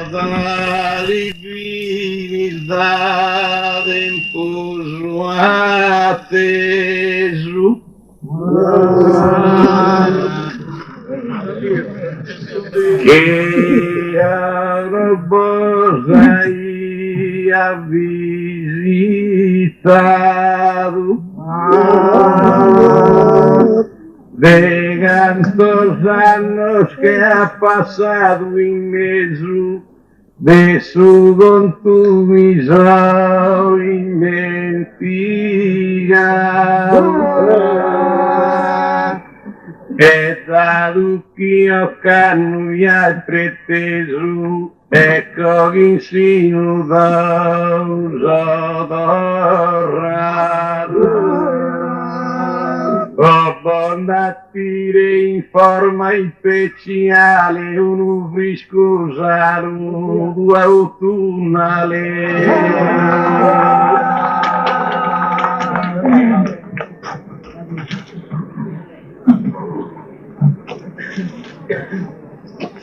Sadari vinidadem posuatesu che arbosai visitado de tantos años que ha pasado inmenso de su contumiza y mentira e dato che ho cannuia preteso ecco che insino da abbondatire in forma speciale un ufrisco saluto autunnale.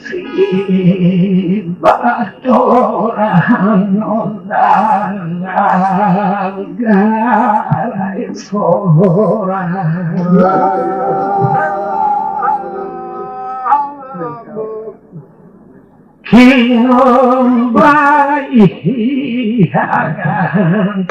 Si battoranno dalla gara e fora chi non vai a cantare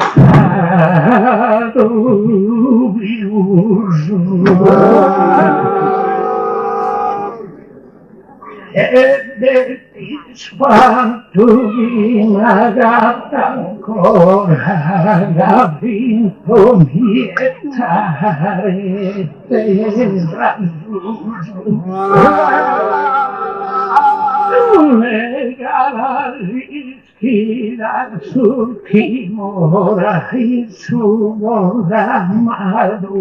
ed è disfatto di una gatta ancora ha vinto mietare terra lega schiera sul timora il suo ramato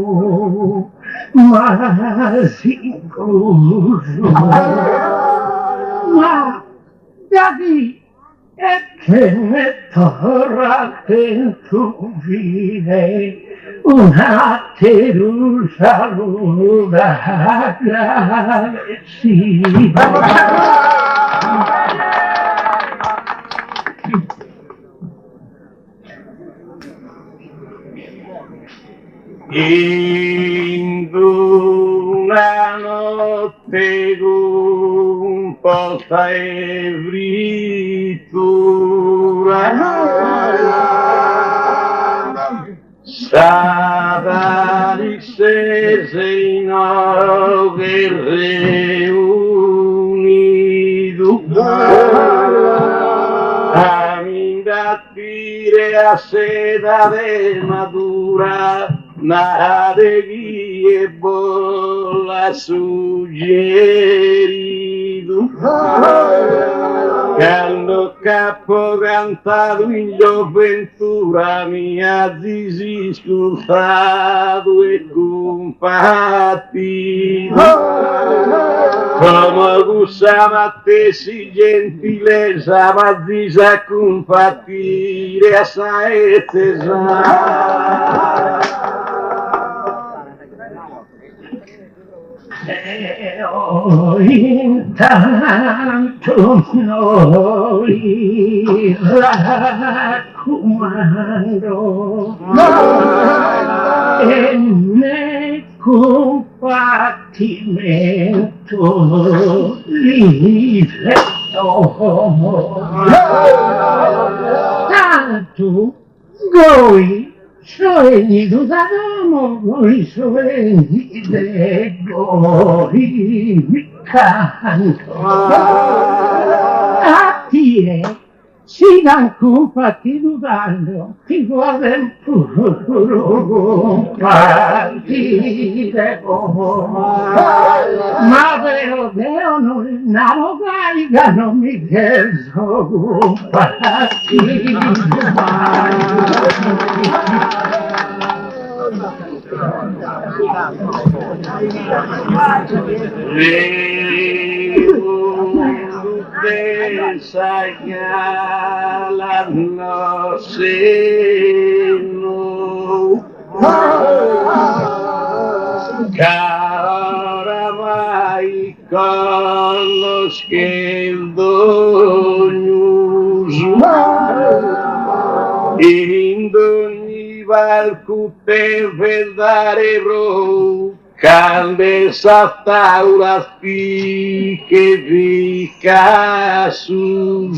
ma sicuro ma da chi è che ne torra tu vive una terusa luna aggressiva. In una notte un po' febbritura Sadari se in guerre unido a mindatire a seda de madura nade vie bolla suggerido quando capo cantato in gioventù mia zisi scultato e compatito come gussava te si gentilezza ma zisa compatire assai tesà intanto noi raccomando e ne combattimento riflettomo tanto voi sogni d'uomo, voi sogni degli mi canto. A te si dan compatti d'uomo, ti vuole pure compartire ma vero Deo non naro gaiga non mi penso compartire segnalano seno che oramai con lo scherzognus in ogni valcute per dare ro cande s'attaura che fica su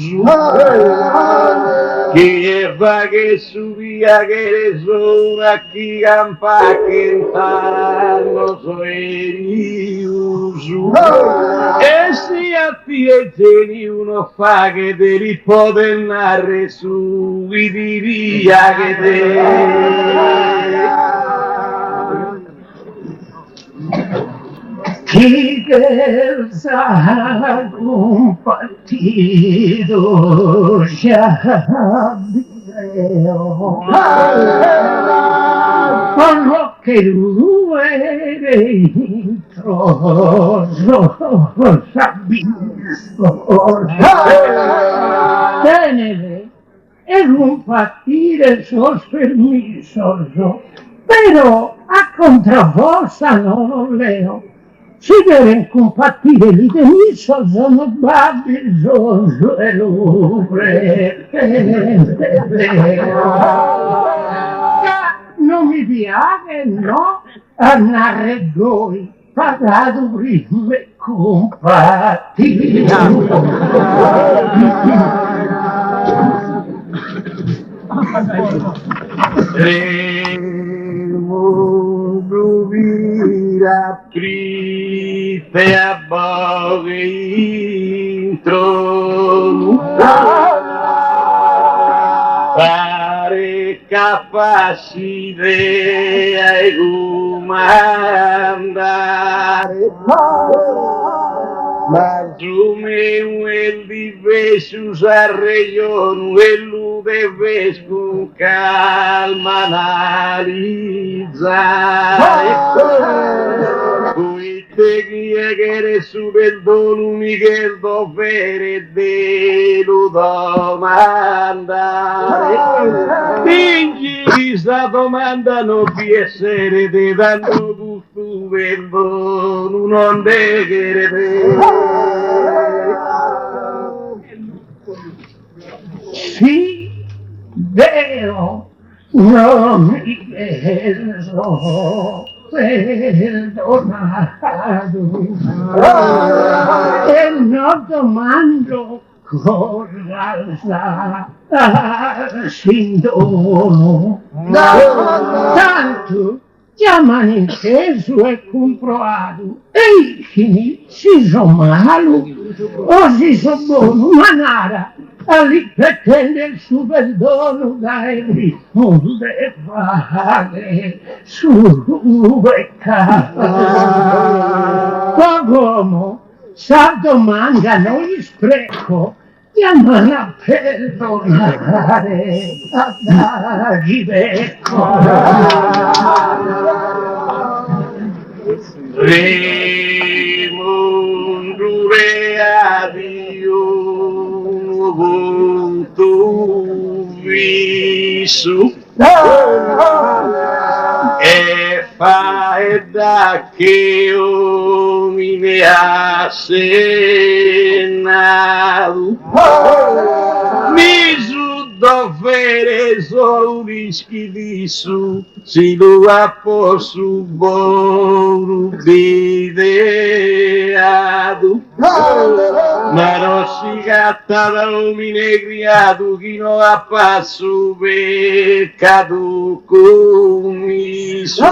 che fa che subia che sono chi campa che tanto soerius e si appieteni uno fa che te li poter narre su diria che te chi che sa un partito sciabireo con che due dentro sabisco tenere e un partire sospermisoso però a contraforza non leo si deve compartire l'idemisso sono babbisoso e l'ubre non mi piace no andare due pagato prima e compartire mondo vira aprite a bogue intro pare capaci de comandare ma giume un diversus a region quello deve con calma analizzare qui te chiedere su del dolumi che il dovere de lo domandare vinci sta domanda non di essere de tanto gusto vendo non deghere sì, vero, non mi vedo perdonato e non domando cosa sintomo tanto chiamano inteso e comprovato e i si sono malo o si sono buono ma nada ali pretende il suo perdono dai risponde fare su qualcuno sa domanda non gli spreco chiamano a perdonare a dargli becco rimondure a Dio punto viso e fa e da che mi ne ha senato mi su dovere solo rischi di su si lo ha posto buono ideato ma non si catta da umine criato chi non ha passo peccato commiso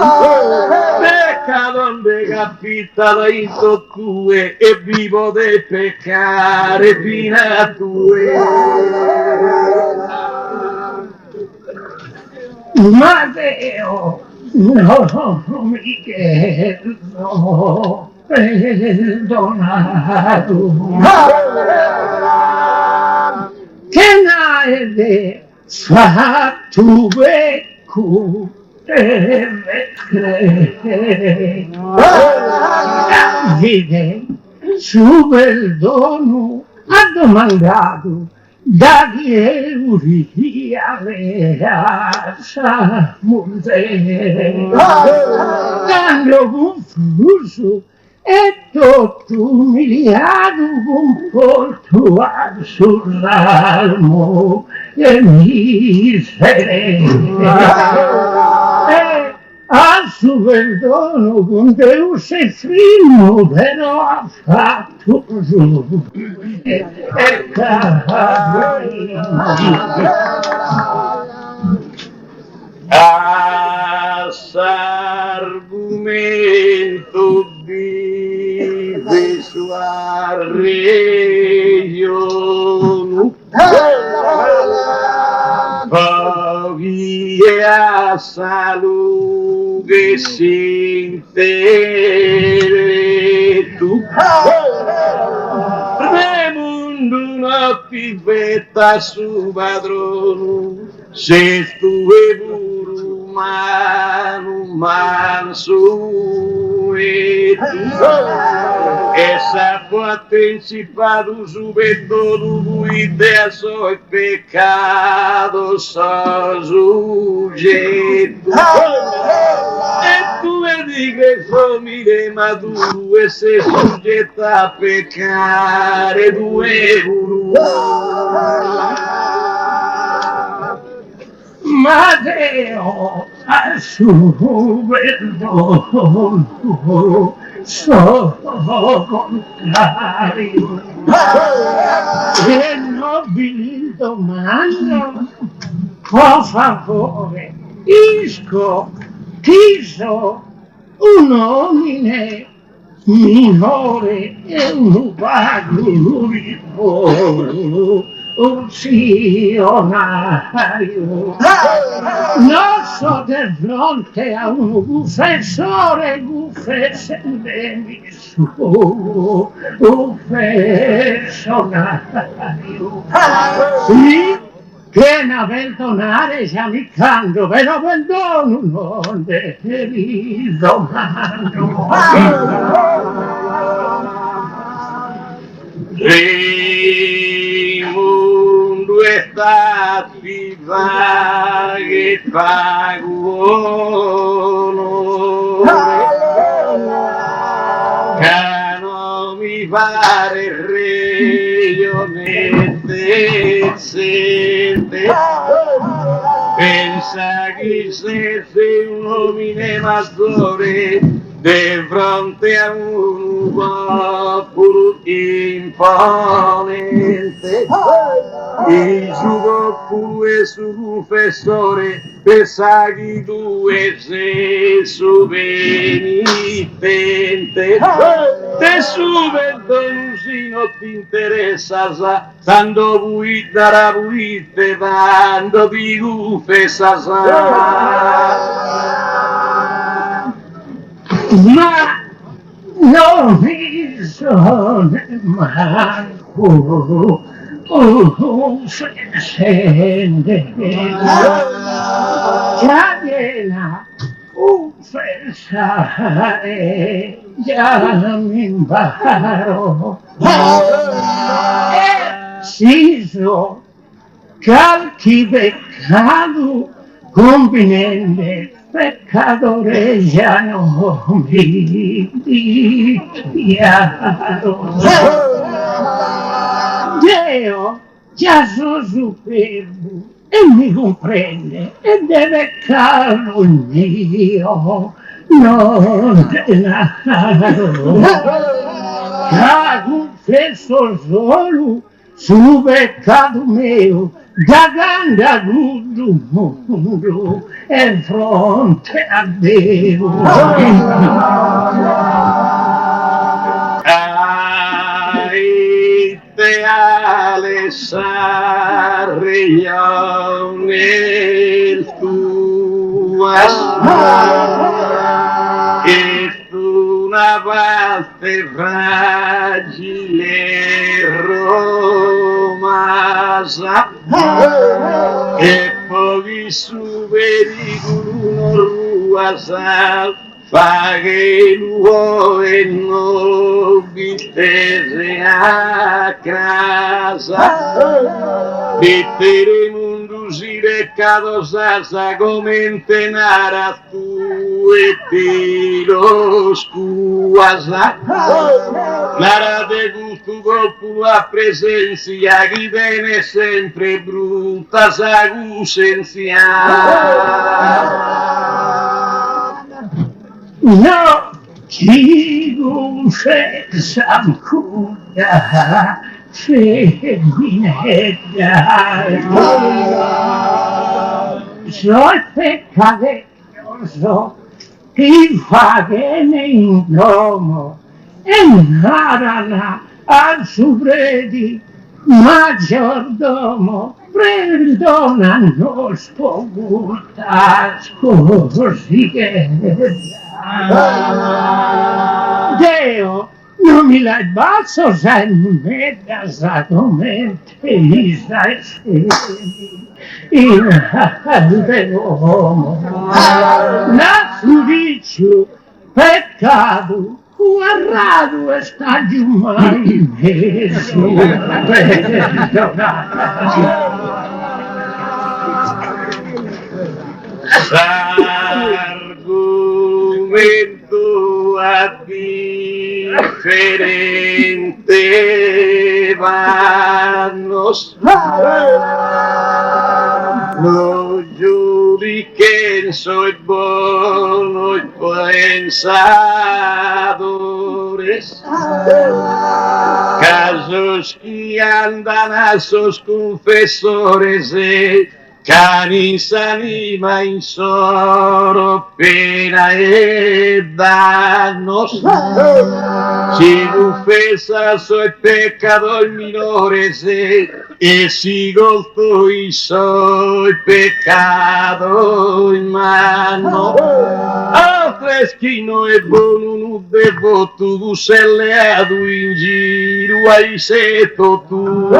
peccato non decapitato in toccue e vivo del peccare fino a tue Matteo no mi chiedo perdonato che n'hai fatto becco deve credere Davide su perdono ha domandato da chi euria vera sa monte tanto confuso e tutto umiliato con portuale sul ramo e miseria. E al suo perdono con Deus e primo però ha fatto giù e Argumento di persuasione poi a salute sintere tu Remundo una pivetta su padrono se tu e buru manso e tu essa può anticipato subito lui te so il peccato so sujeto e tu vedi che famiglia maduro e sei soggetta a peccare due guru ma Deo al suo perdono sono contrario e nobili domanda por favore isco tiso un nomine minore e un vago uzionario non so di fronte a un confessore confessendemi su un personario sì che a perdonare siamo il canto però perdono non devi domando Mundo está viva che pago che non mi pare reionete sente pensa che se sei un uomine maggiore di fronte a un popolo imponente il suo popolo e suo confessore pensa che tu sei suo penitente te suo perdono se non ti interessa sa tanto vuoi dare vuoi te tanto ti confessa sa ma non mi sono manco sente cadena confessare già mi imparo e si so calchi peccato convenente peccatore già non mi dichiaro Dio già sono superbo e mi comprende e deve caro mio non denaro già confesso solo su peccato mio da grande mondo e fronte a Dio ideale sarriamo nel tuo e tu una parte fragile romasa e poi su pericolo ruasa fa che l'uomo non vittese a casa mettere mondo si peccato salsa come intenara tu e te lo scuasa. Nara de gusto colpo la presenza che viene sempre brutta sa gusenza. No, chi confessa ancora femminetta. Soy peccadoso, ti fa bene in domo e narana al suo predi maggiordomo. Perdona non spogulta scorsi che Deo non mi la basso se non mi da sacramente Israele in uomo na giudizio peccato guardato e sta giù mai messo perdonata. L'argomento a differente vanno lo giudicenso è buono e pensadores casos che andano a sos confessores e canis anima in soro pena e danos si confessa soy pecador minores e si golfo y soy pecado hermano al freschino e buono non devo tu selleado in giro ai seto tu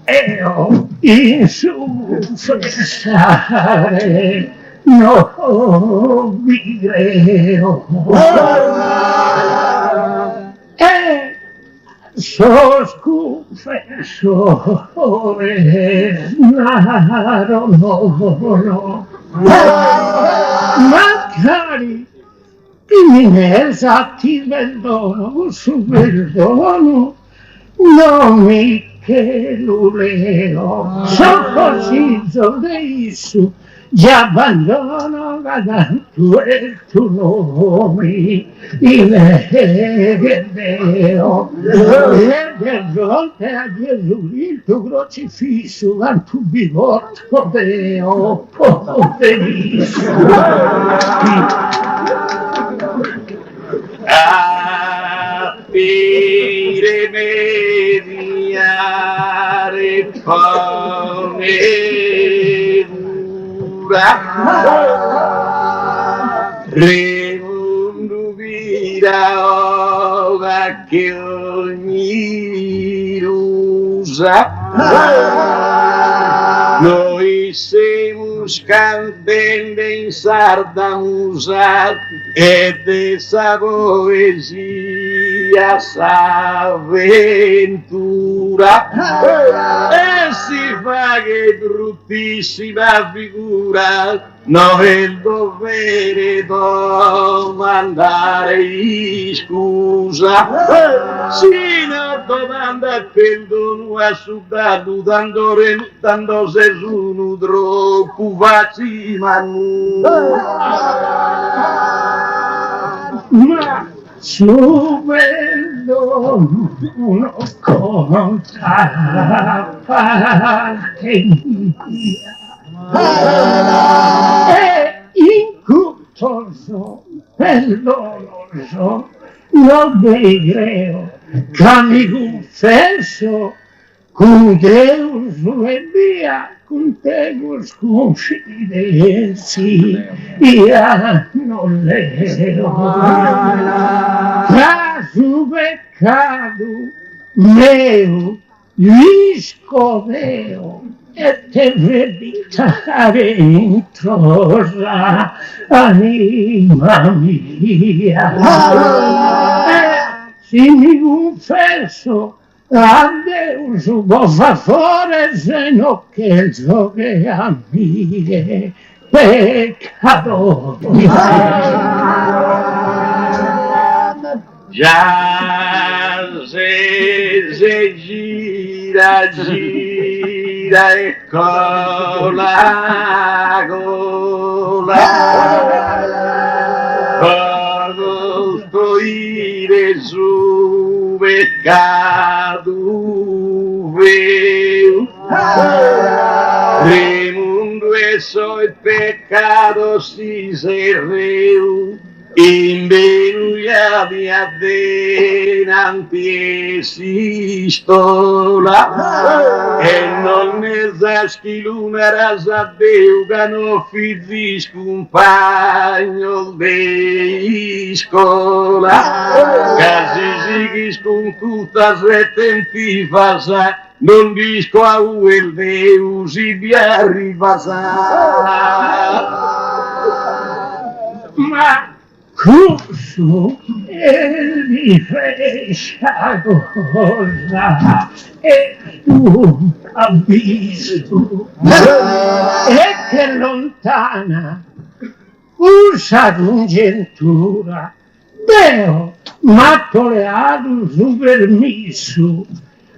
Eo insuffersare no vivreo e sos confessore naro no magari in ti perdono su perdono non mi che l'uleo sono così zodeissu già abbandono tu e tu nome il Deo e del volte a Gesù il tuo crocifisso quanto vi porto Deo poverissimo a dire mediare fame dura remundo vira ora che ogni usa noi siamo cantando in sarda musa e dessa poesia s'avventura e si fa che bruttissima figura no è il dovere domandare scusa si no domanda perdono a sudato dando se sono troppo facile ma su perdono uno conta parte mia e incurtoso perdonoso non vegreo che mi confesso con Deus e via con Deus confidenzi io non leo caso peccato meu viscoveo e te veritare introsa anima mia si mi confesso Adeus, può fa fuori se non che giochi a mie peccato. Già se gira, gira e cola, costruire su peccato veo. Remundo eso il peccato si serveu. Invenuiati a denanti esistola e non ne zaschi l'una rasa Deu che non fizzi scompagno di scola casi si sconcuta srettenti fasa non disco a uel Deu si biarri fasa Ma Cusso e li fece cosa e tu ha visto e che lontana usa congettura Deo m'ha toleato su permesso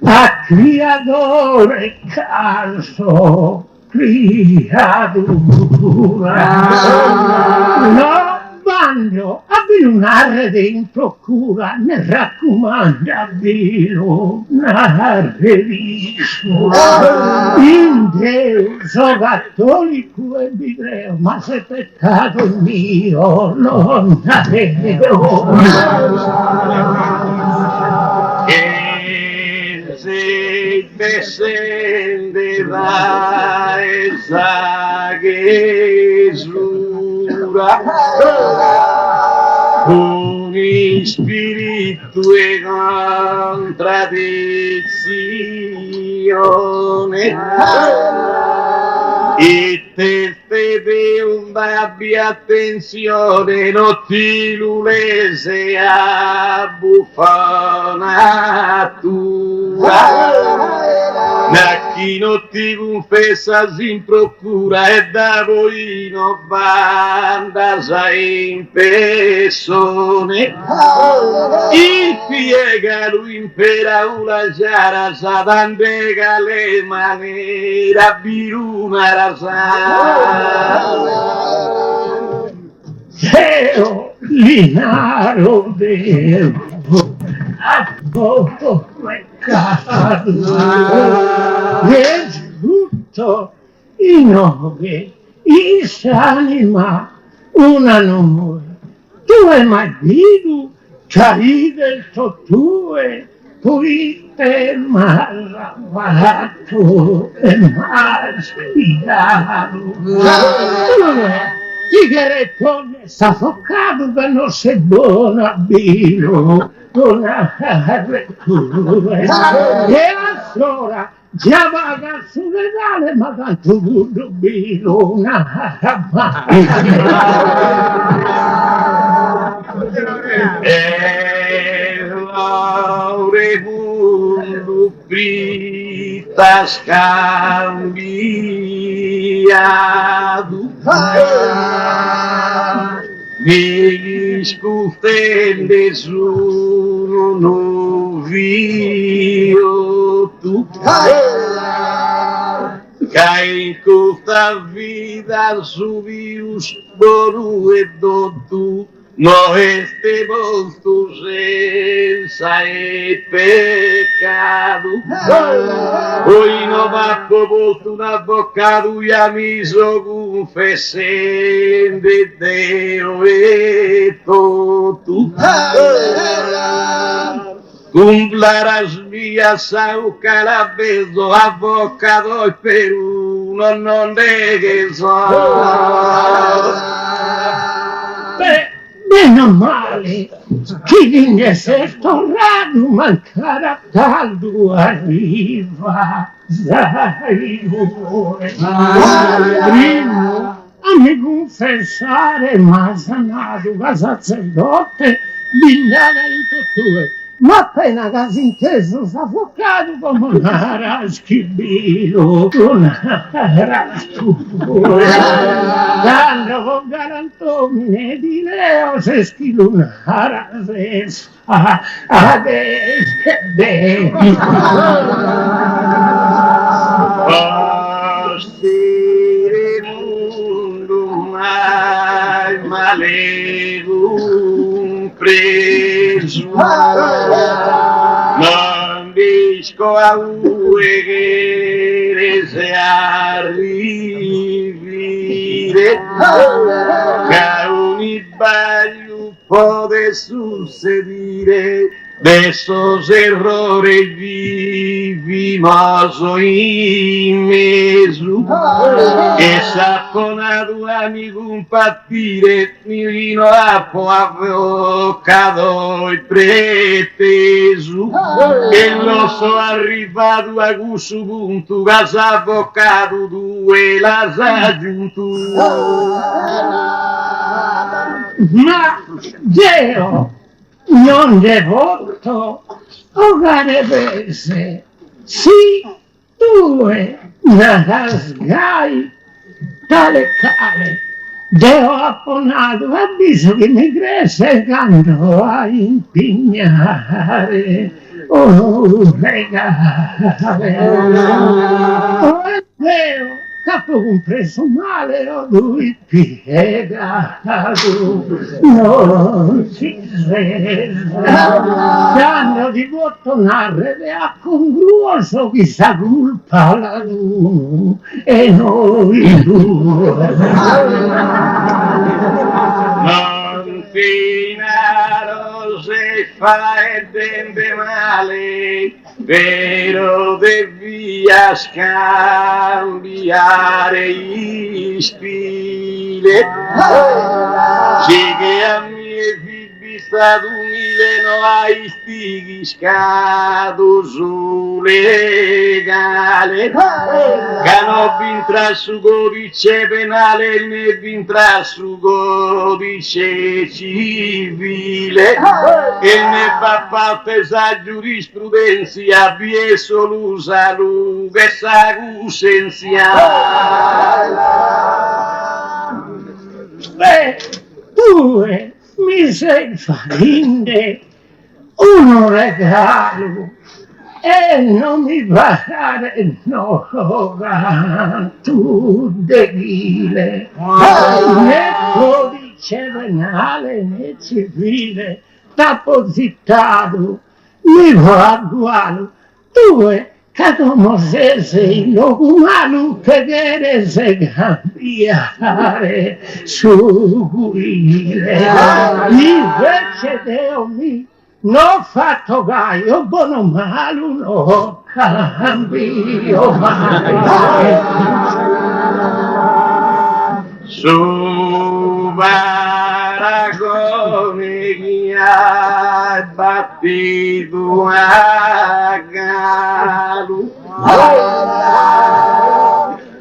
a creatore caso creatura no Quando abbinare dentro cura ne raccomanda Dio narrerisco in Dio sono cattolico e vivreo ma se peccato mio non avevo e se descendeva esa Gesù con spirito e contraddizione e te un abbia attenzione non ti lulese a buffanatura da chi non ti confessa si in procura e da voi non banda sei in persone il piega lui impera una giara sa dandega le manera biruna rasa Dio linaro devo a poco peccato e tutto in nove isanima una non muore tu hai mai visto caride tue poi te malavato e mal spiegato Figueretone soffocato che non sei buono a vino, non ha retture. E allora già vaga sulle dale, ma tanto buono vino, una e l'aure buono brita scambiato mi scuffende su non vio tu che in questa vita su vius boru e tu no este volto senza e peccato poi no bacco volto un avvocato e amiso confessende Deo e tu cumplarás mia sau calabezo avvocato e Perù non che so meno male, chi di deserto rado mancara caldo arriva, Zaire. Primo a mi confessare, ma sanato da sacerdote, binnava in tue, ma appena che si inteso soffocato come una raschibino, una rastura. Quando con garantomine di Leo se schilunara se sfa, adesso che bene. Postire mundum mai malevum preso, non disco a ueghere se arrivire, che ogni baglio può succedere. De esos errores vivimos inmesu, e saponado amigo patire, mi vino a avocado e preteso, e lo so arrivato a gusto punto, gas avocado due las aggiunto. Ma Dio non devoto ogare vese, sì, due nasgai tale cale, Deo apponato avviso che mi cresce canto a impignare un regale. Oh Deo, capo compreso male o lui piegato, non si resta. Sanno di tornare a congruoso chissà colpa la tu e noi due. Non finaro se fai tempe male, però devia scambiare gli stile. Sì che a mie figli stato umile no hai stighi scado sulle gale, che non vintra su codice penale né vintra su codice civile, e ne va parte sa giurisprudenza vi è solo salute e sa Beh, due mi sei farinde un regalo e non mi pare no, tu devile, né codice penale né civile, depositato, mi va uguale, due che come se sei umano che deve se cambiare su guile. Invece Deo mi non fatto gaio, buono malo, no cambio mai. Su paragone chi ha battuto a galo,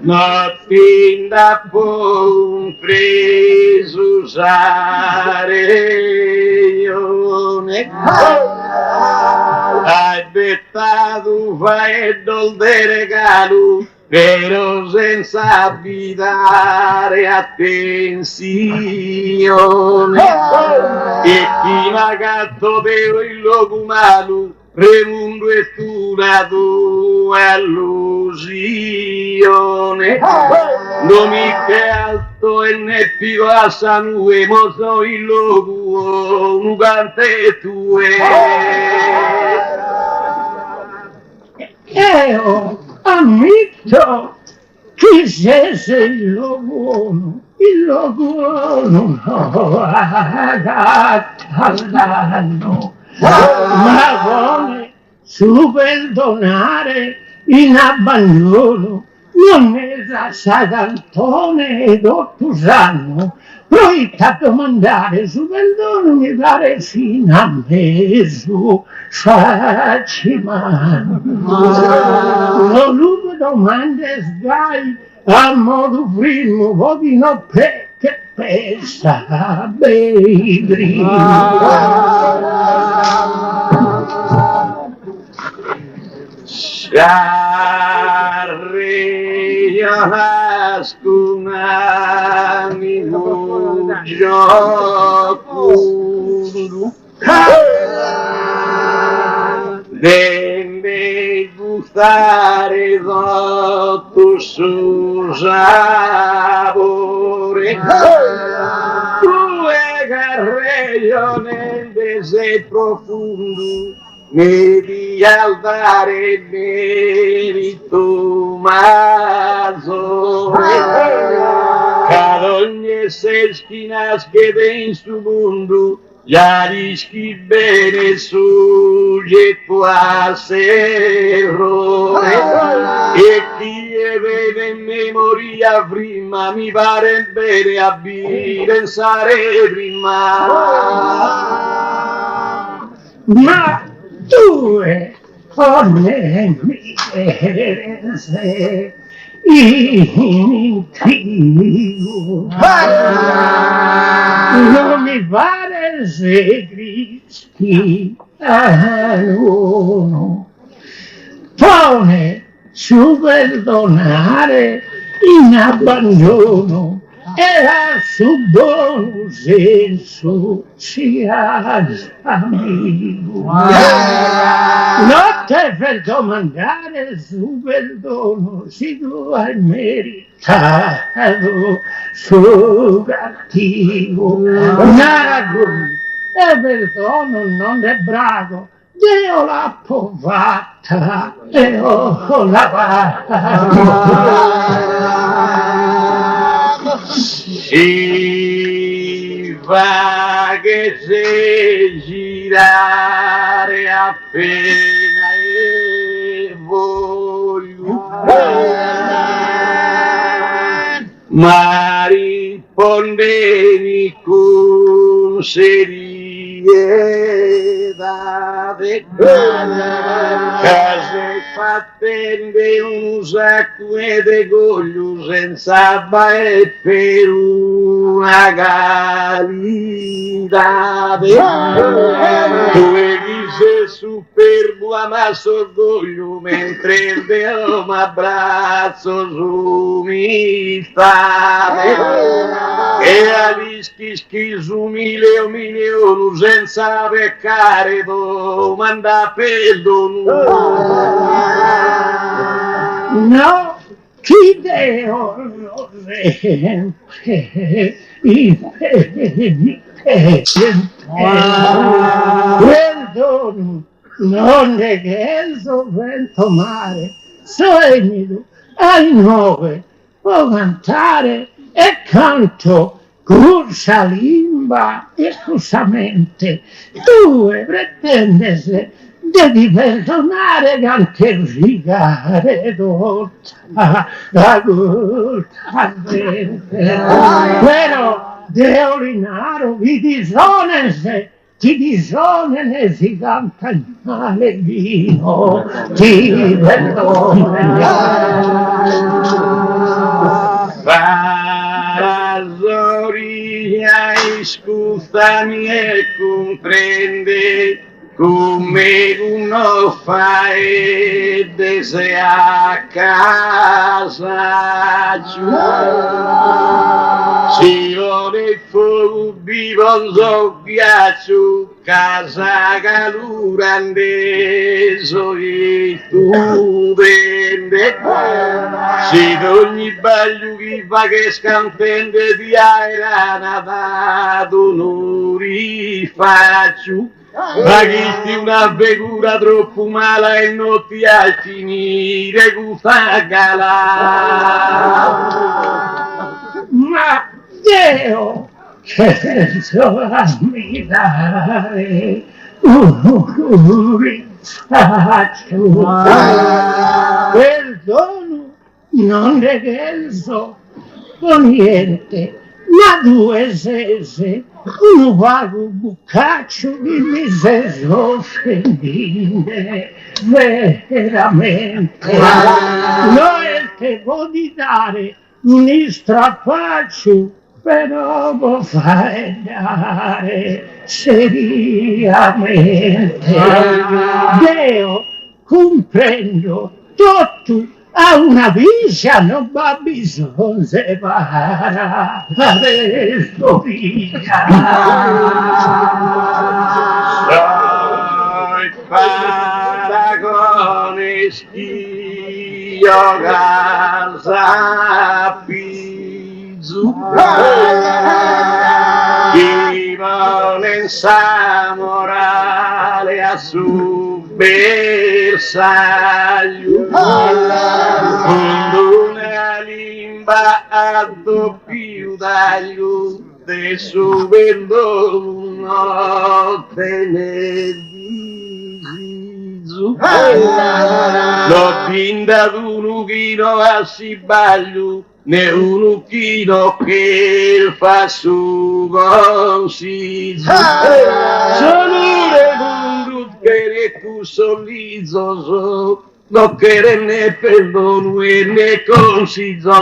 notte da buon preso usare io ne hai bettato fai dol de regalo, però senza abitare attenzione, e chi magato vero il loco malo, remundo è una tua illusione, non mi che alto e ne pico a sangue, mo so il loco, un cante tue. Io ammetto che se sei il buono no agattano, ma vuole su perdonare in abbandono, non è da Sagantone ed Ottusano, proietta a domandare su perdono mi pare fino a me su facimano. Non lupo domande sgai a modo primo, vodino che pesa bei Scarreascunami gioco deve gustare tutto su sapore due carreggio nel deserto profondo di altare merito mazore ad ogni essere schinas che in su mondo già rischi bene soggetto a errore e chi vede in memoria prima mi pare bene a pensare prima ma due donne diverse in intrigo non mi pare se cristiano pone su perdonare in abbandono e a suo buon senso sia amico. Notte per domandare su perdono si può meritato suo cattivo. Una ragione e perdono non è bravo. Dio l'ha fatta e ho lavato. Si fa che se girare appena e voglio ma rispondevi con serietà che se fattende un sacco di coglio senza e per una carità dove dice superbo amasso orgoglio mentre il Dio mi abbraccio su mi state e a rischi schizumile o milione senza peccare domanda perdono no chi Dio lo sempre perdono non è che il vento mare sogno ai nove può cantare e canto cursa limba e giustamente due pretendese devi perdonare che anche rigare tutta la colpa però Deo Linaro vi disonese ti disonene si canta il male vino ti perdona Parasoria scusami e comprende come uno fa e desea a casa si vuole fuoco vivo non ghiaccio casa calura andeso e tu vende si ogni baglio chi fa che scampende di aera natato non rifaccio Paghisti una figura troppo mala e non ti a finire questa galà. Ma Dio, che senso ammirare, perdono, non regreso con niente, ma due sese, uno vago bucaccio di mi se offendine, veramente. Noi te può di dare un strapaccio, però può fare dare seriamente. Dio comprendo tutto. A una vita non va bisogno separare adesso via. Soy paragone schio casa pizzu. Chi vuole sa morale a su bersaglio, con una limba a doppio taglio, de su vendono tenedizu. L'ho vinta un chino a Sibaglio, ne un chino che fa su consiglio. Sono un che tu sorriso, non che ne perdono e ne consiglio.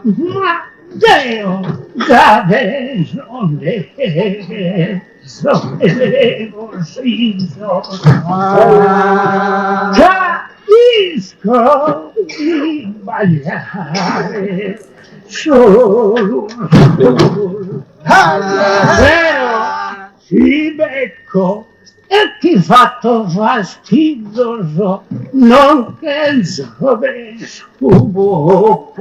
Ma Dio, da non consiglio. Capisco di sbagliare solo. Vero, si becco e ti fatto fastidioso, non che dove scubo,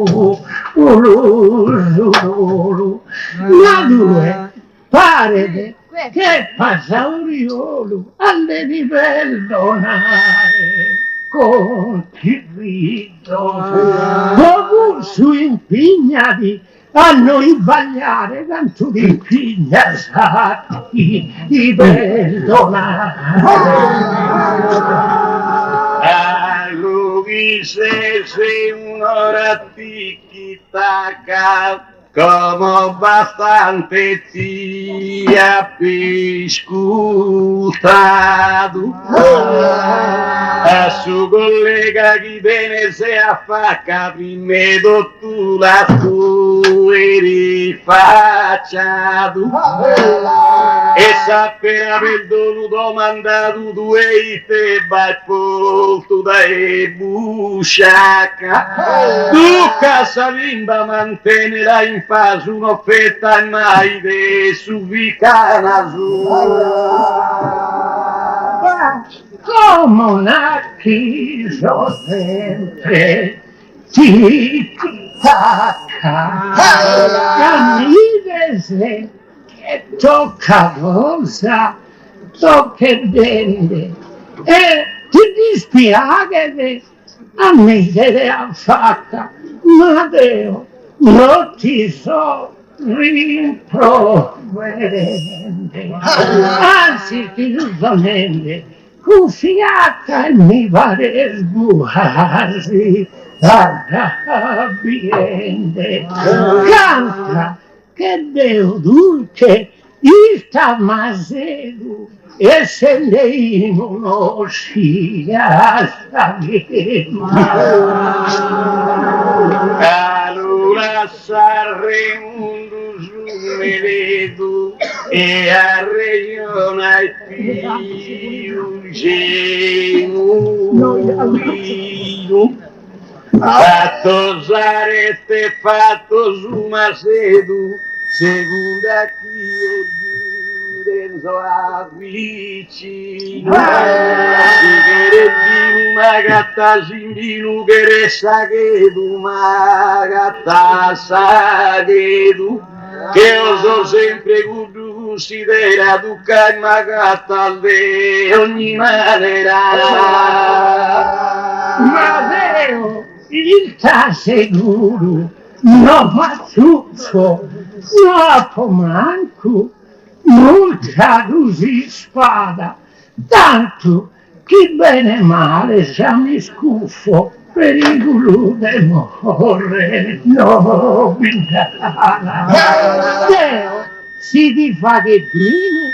ma due pare che passa un riolo alle di perdonare. Contribuito, dopo su impignati a noi bagliare tanto di impignati di perdonare. A lui se un'ora tiki-taka, come bastante ti ha piscutato. A suo collega chi bene se affacca prima tu la tua rifacciato. E s'appena perdono mandato tu e te vai polto da e busciacca. Tu casa limba mantenerà in pace un'offerta e mai de subicana su. Come una chiesa sempre tic-tac, camminese che tocca cosa, tocca bene, e ti dispiace a me che le ha fatta, ma Dio non ti so rimproverente, anzi ti solamente confiata e mi pare sbucarsi dall'ambiente. Canta che Dio dolce il tamaseru e se lei non lo sia allora saremo vedo e a regione più genuino fatto usare te fatto su masedu segunda chi è dentro a vicino si che una gatta simbinu che resta che tu ma gatta sa che tu che oso sempre considera tu che ma gatta de ogni manera. Ma vero, il t'assicuro, non faccio, troppo manco, molta così spada, tanto che bene e male siamo scuffo, pericolo di morre, nobiltà. Deo, si ti fa che primo,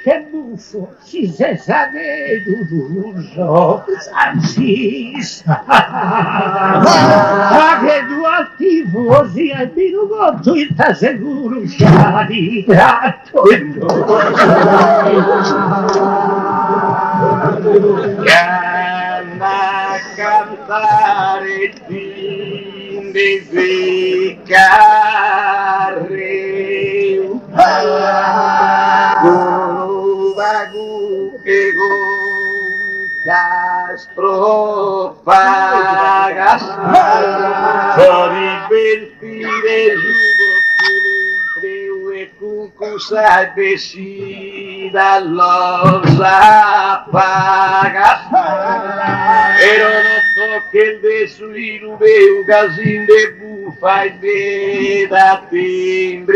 che buffo, si se sa che tutto anzi sa. Ma che tu al tifosi hai vino cotto il t'assicuro c'ha di tratto. a cantare di beccare che Castro pagas per divertire giù e concusai pesci dall'osa pagas ero noto che il desuino meu casin de bufa e veda timbriaga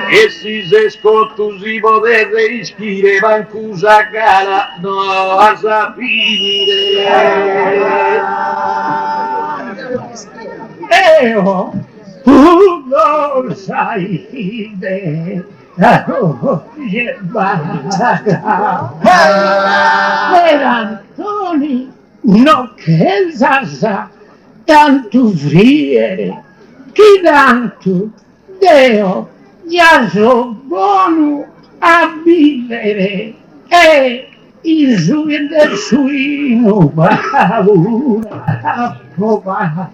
e si escotus i potere ischire bancusa gara no a sapire eo tu lo sai bene la voce vaga per Antoni no che sa tanto friere che tanto Deo già so buono a vivere e il suino paura a paga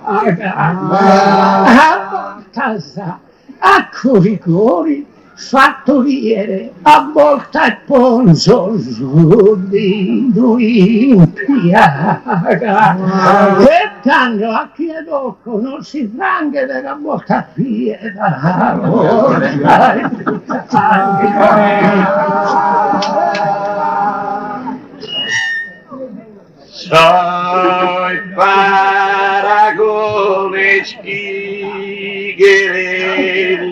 a casa a coricori fattoriere a volta e ponzo giudito in piaga e tanto a chiedo non si frange della volta fiera soy paragone schighere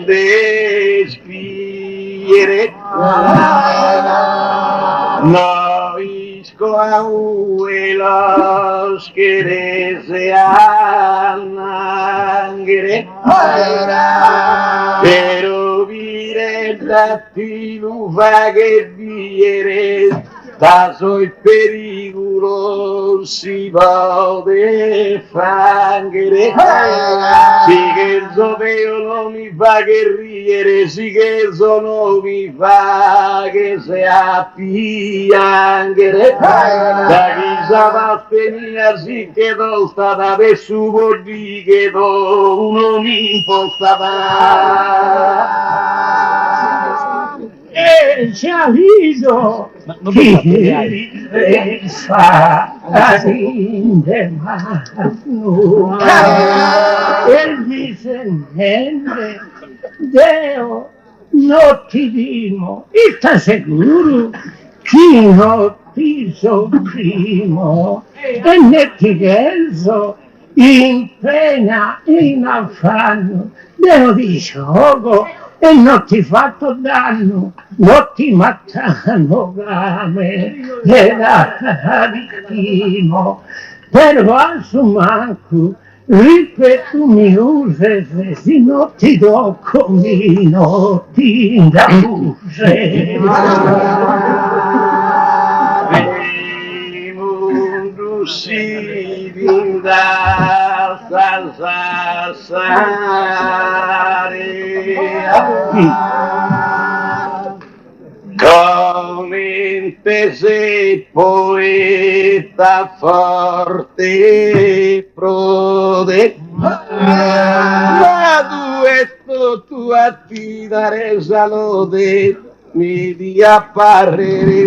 de spire no isco a los que desean angere pero vire dattilu vaghe viere da soi pericolo si va de fangere si che zoveo non mi fa che ridere si che non mi fa che se a piangere da chi sa va spenina si che non sta da vessu vuol dire che non mi imposta e Cialido che fa in mano e discendente Deo non ti dimo e sta sicuro chi non ti sopprimo e ne ti chiedo in pena in affanno Deo di gioco e non ti fatto danno, non ti mattano game, e la vittimo, però al suo manco, ripeto mi use, se non ti do comino, ti indabuse. Mondo si vinda come se poeta forte prode ma tu a ti dare salute mi di apparire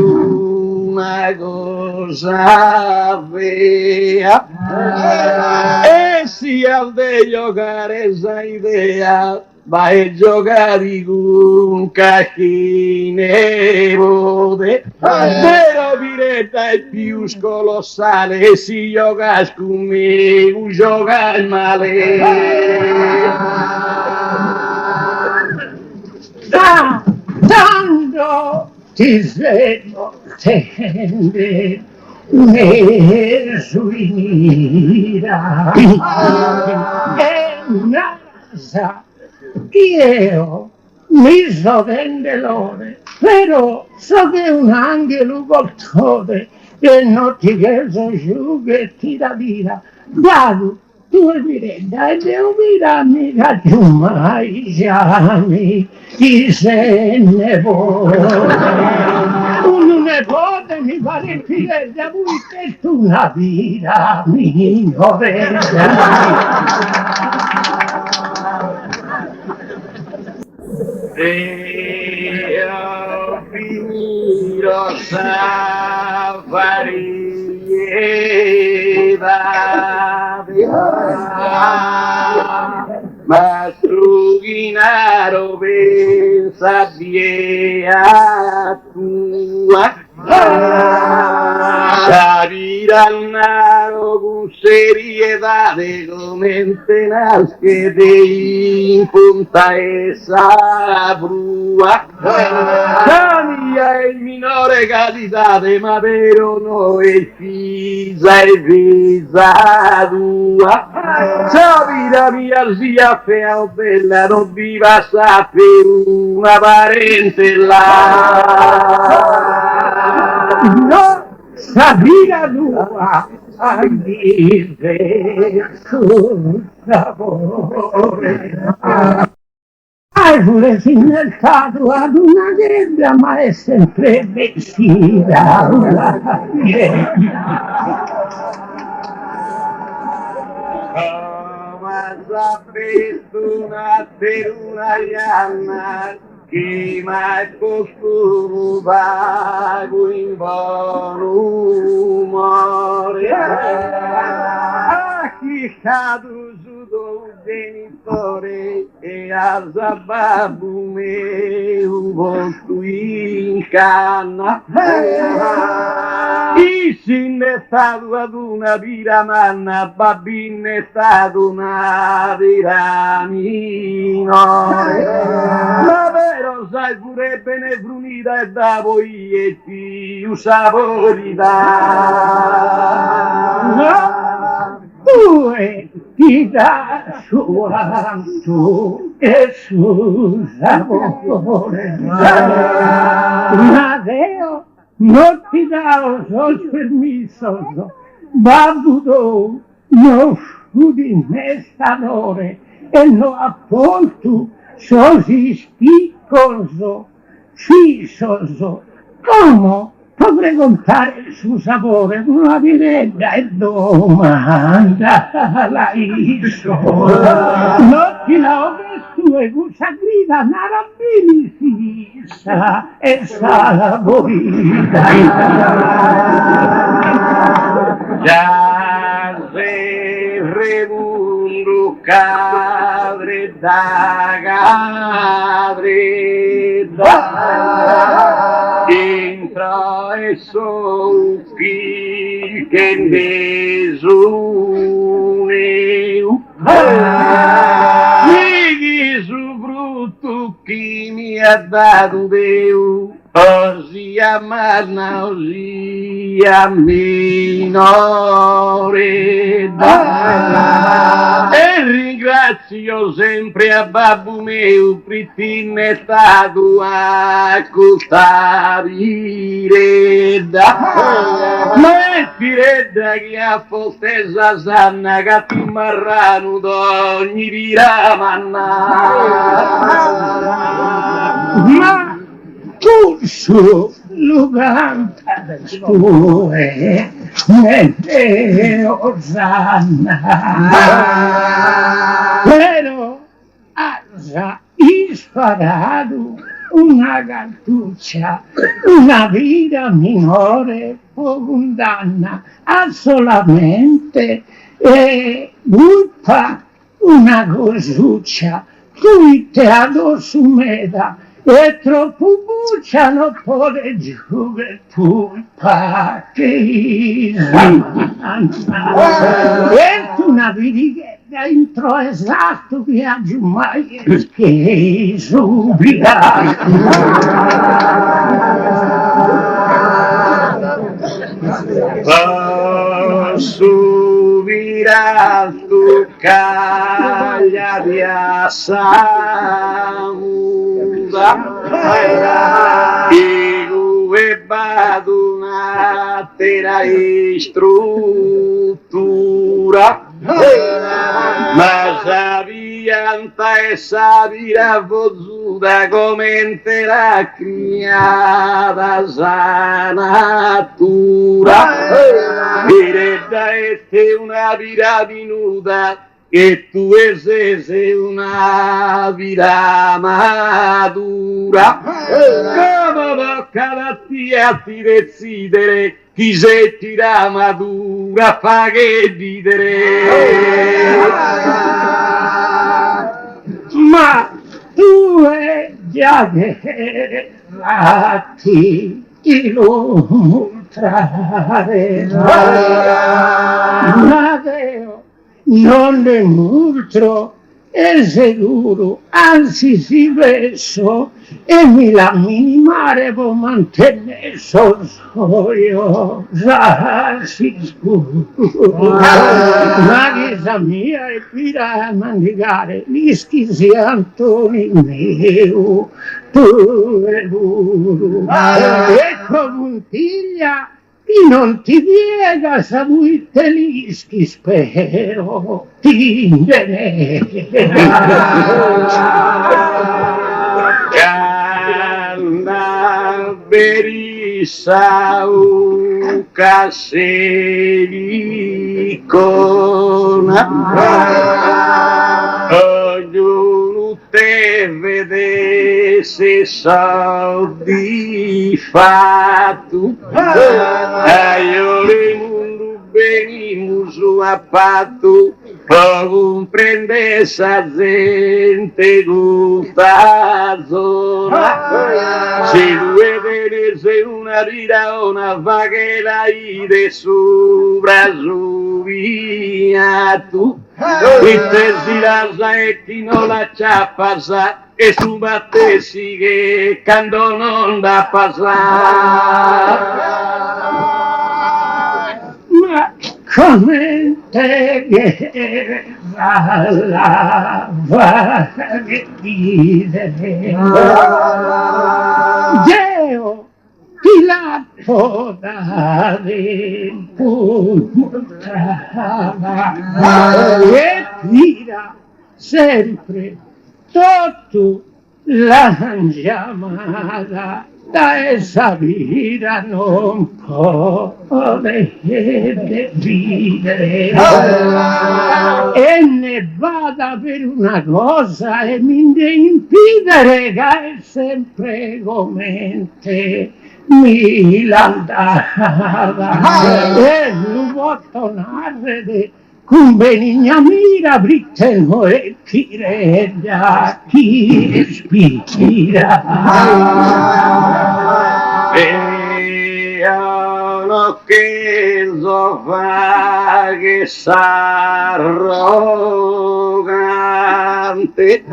una cosa vera e sia de giocare esa idea vai a giocare con cacchine vode però Piretta è più colossale e si gioca con me gioca male tanto ti sveglio tende ne suinira e nasa io mi so vendellore però so che un angelo voltore e non ti chiedo giù che ti da via Dago tu Mirenda e devo mirarmi da giù mai chiami chi se ne vuole. Un nepote mi pare figlia voi che tu una vita minore. Io finirò safarieva ma struginaro pensa via tua Savirannaro con seriedade come nasce in punta esa brua la mia è il minore caditate ma però no è fisa tua Savira mia zia fea o bella non viva sape una parente là No, Sabina tua, a vive sul sapore. Hai pure finestato ad una ghebbia, ma è sempre vestita una Ma sapete una ianna che mai costume vago in buon umore a chi caduto un genitore e a zababbu me un volto in canna chi si è stato ad una viramanna babbin è stato una viramino ma vero sai pure bene brunita e da voi e più saporita due ti dà sua tu e su sapore ma Deo non ti dà il permesso babbuto non studi mestanore e no appunto così spiccoso fisoso come potrei contare il suo sapore una virella e domanda la iso non ti la sue cuccia grida narabini fissa e saporita già se remundo cadre da entra e so che nesune Dighi su brutto chi mi ha dato Deo ossia manna ossia minore e ringrazio sempre a babbo mio pritin è stato a costare ma è piredda che a fostesa sanna che ti marrano d'ogni ma tu su l'uganta del stue nelle osanna però ha sparato una cartuccia una vita minore può condanna a solamente culpa una cosuccia cui te addosso meda e troppo bucciano pure gioventù che e tu una vedighetta entro esatto che a mai che subita subirà tu caglia di Io e vado una terra struttura Ma sapianta e sapira fozzuta come la criata sa natura. Direbbe essere una vira minuta che tu sei una vita matura. Come carattia a ti decidere chi se ti la matura fa che ridere. Ma tu è già che ratti illustrare, ma Deo non è molto è sicuro, anzi si verso e mi la minimare può mantenere io si scuro ma chiesa mia è pira a mandicare gli schisi Antoni mio tu e duro e comuntiglia chi non ti piega sapuite lischi spero tingene Canna berissa caselicona ognuno te vede se soddisfatto io le mondo venimus a patto per comprendere sa gente questa zona se due se una riraona va che la ide sopra su via tu e te si lascia e chi non la ciappa sa e su battessi che quando non da passare ma come te che la va che dire Deo ti la dare e tira sempre tutto la chiamata da essa vita non può vivere e ne vada per una cosa e mi impedire che è sempre come te mi l'andava e non può tornare con benigna mira britteno e chi reggia chi respira e uno che so fa che s'arrogante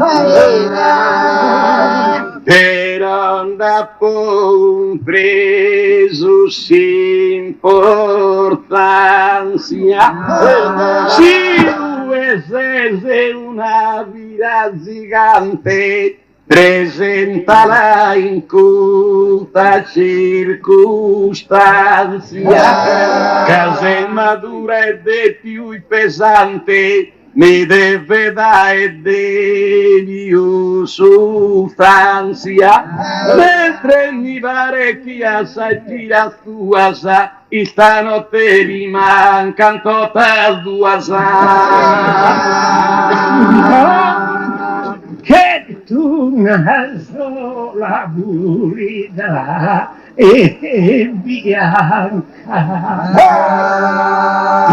però da un preso importanza si due se una vita gigante presentala in culta circostanza che madura e de più pesante mi deve dare più sostanzia mentre mi pare che assaggi la tua sa e stanotte mi mancan tutta due sa che tu una sola pulita e bianca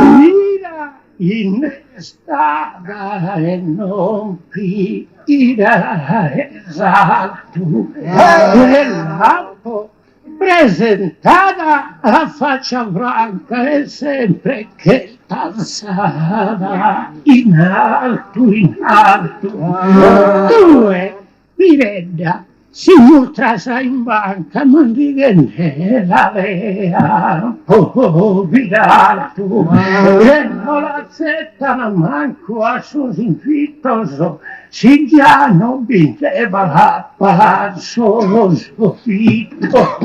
mira innestata e non pira esatto nell'atto presentata a faccia franca e sempre che tassata in alto due Mirenda si ultrasa in banca non divenne la vera poverato e non l'accettano manco a suo infittoso si già non vinceva la palazzo soffitto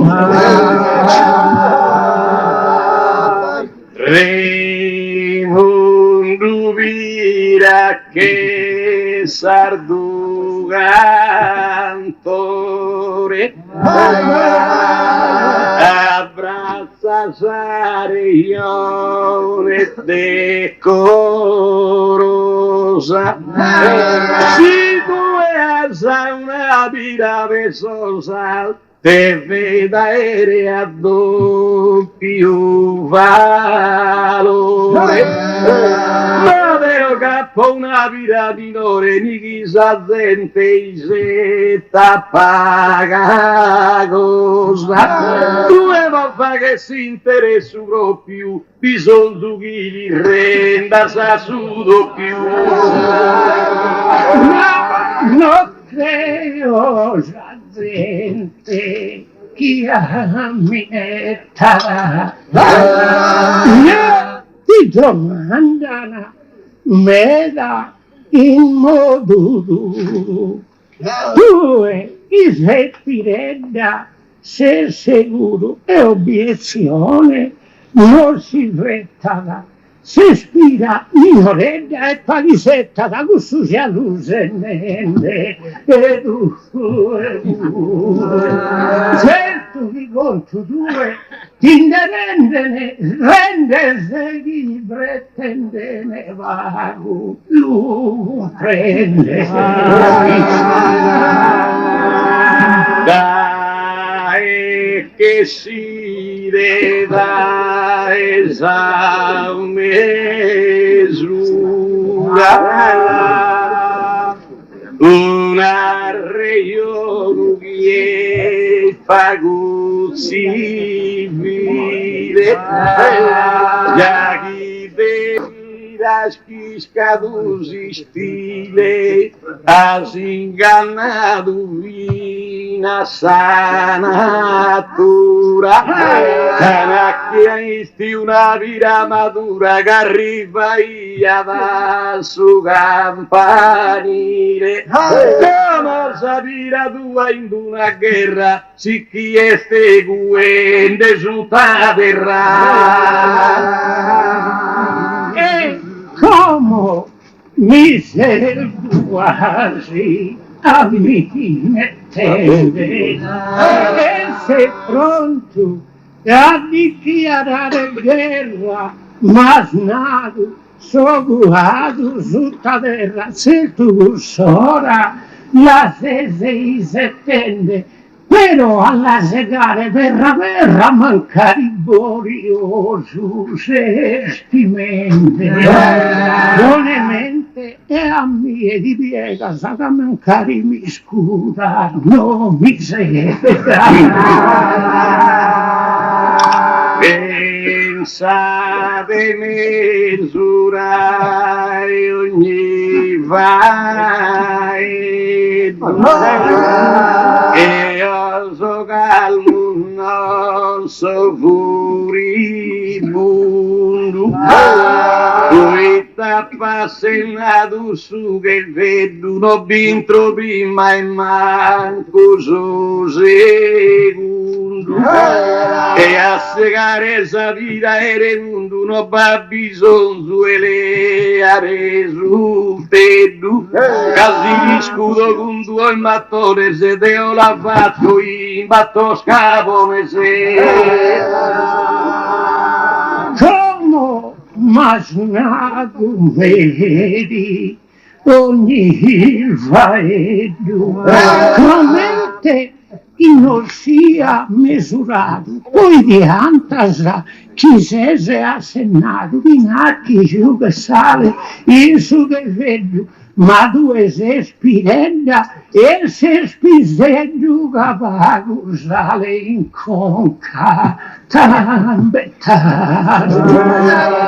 Raimondo vira che sardu cantore abbraccia Sarione decorosa si tu esa una vita pesosa te veda aerea doppio valore ma vero capo una vita minore ni chissà gente se paga cosa due volte che si interessa proprio bisogna che gli renda sa su doppio no creo la gente che ammietta ti domandano meda in modo due i settiredda se sicuro e obiezione non si rettava si spira minoredda e palisetta da questo si allusenende e tu certo di conto due tinderendene rende chi pretendene vago lu prende dai che si deve esaurisura una reione che fa civile già chi vedrà schiscadusi stile has ingannato vina sanatura canacchiaisti una vita matura che arriva via dal suo campanile come sapere tua in una guerra si chi è seguente su ta terra e come mi servo quasi a mi mettere e sei pronto a dichiarare guerra ma snato sogurato su terra se tu sora la 6 settembre però alla segare verrà mancare il borioso sestimente buonamente e a me di piega sa che mancare mi scuda non mi sega pensate misurai ogni vai e oso calmo non so furibondo lui sta passando su che vedo non vinto prima e manco so secondo e a segare sa vita e mondo non va bisogno e le reso freddo casi scudo con due mattone se Dio l'ha fatto in batto scapone se come masnato vedi ogni faedo come chi non sia misurato poi di antasa chi si è assennato vinacchi su che sale in su che vedo ma due se spirenda e se spiseggio capaco sale in conca tambetta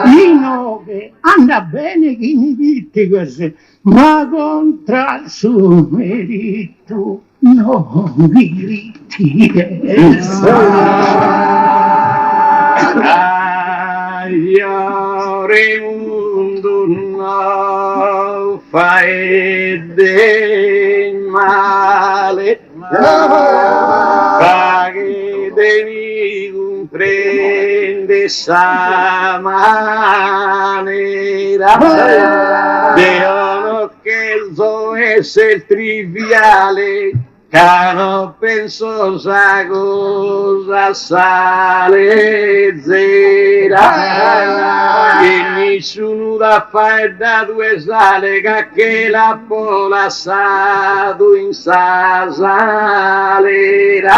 i nove anda bene chi mi vitti così ma contra il suo merito non mi Aiore mondo no fai del male paghi devi comprende sa manera Dio non essere triviale, che non penso sa cosa sale zera, e nessuno da fare da due sale, che la pola sato in sa salera,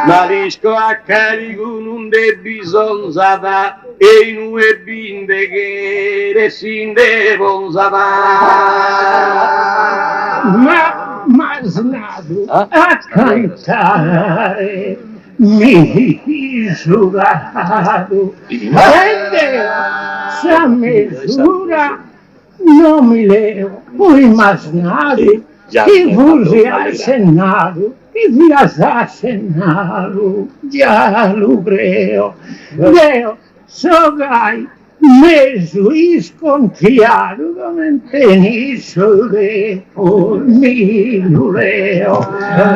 ma risco a carico non de bisogna da, e in ue binde che resin devon Ma snato a cantare mi misurato, e sa misura non mi leo, poi masnato, chi fusi accennato, chi vi accennato, già lo creo, Deo, so gai, messo iscontiato come tenisse mi leo,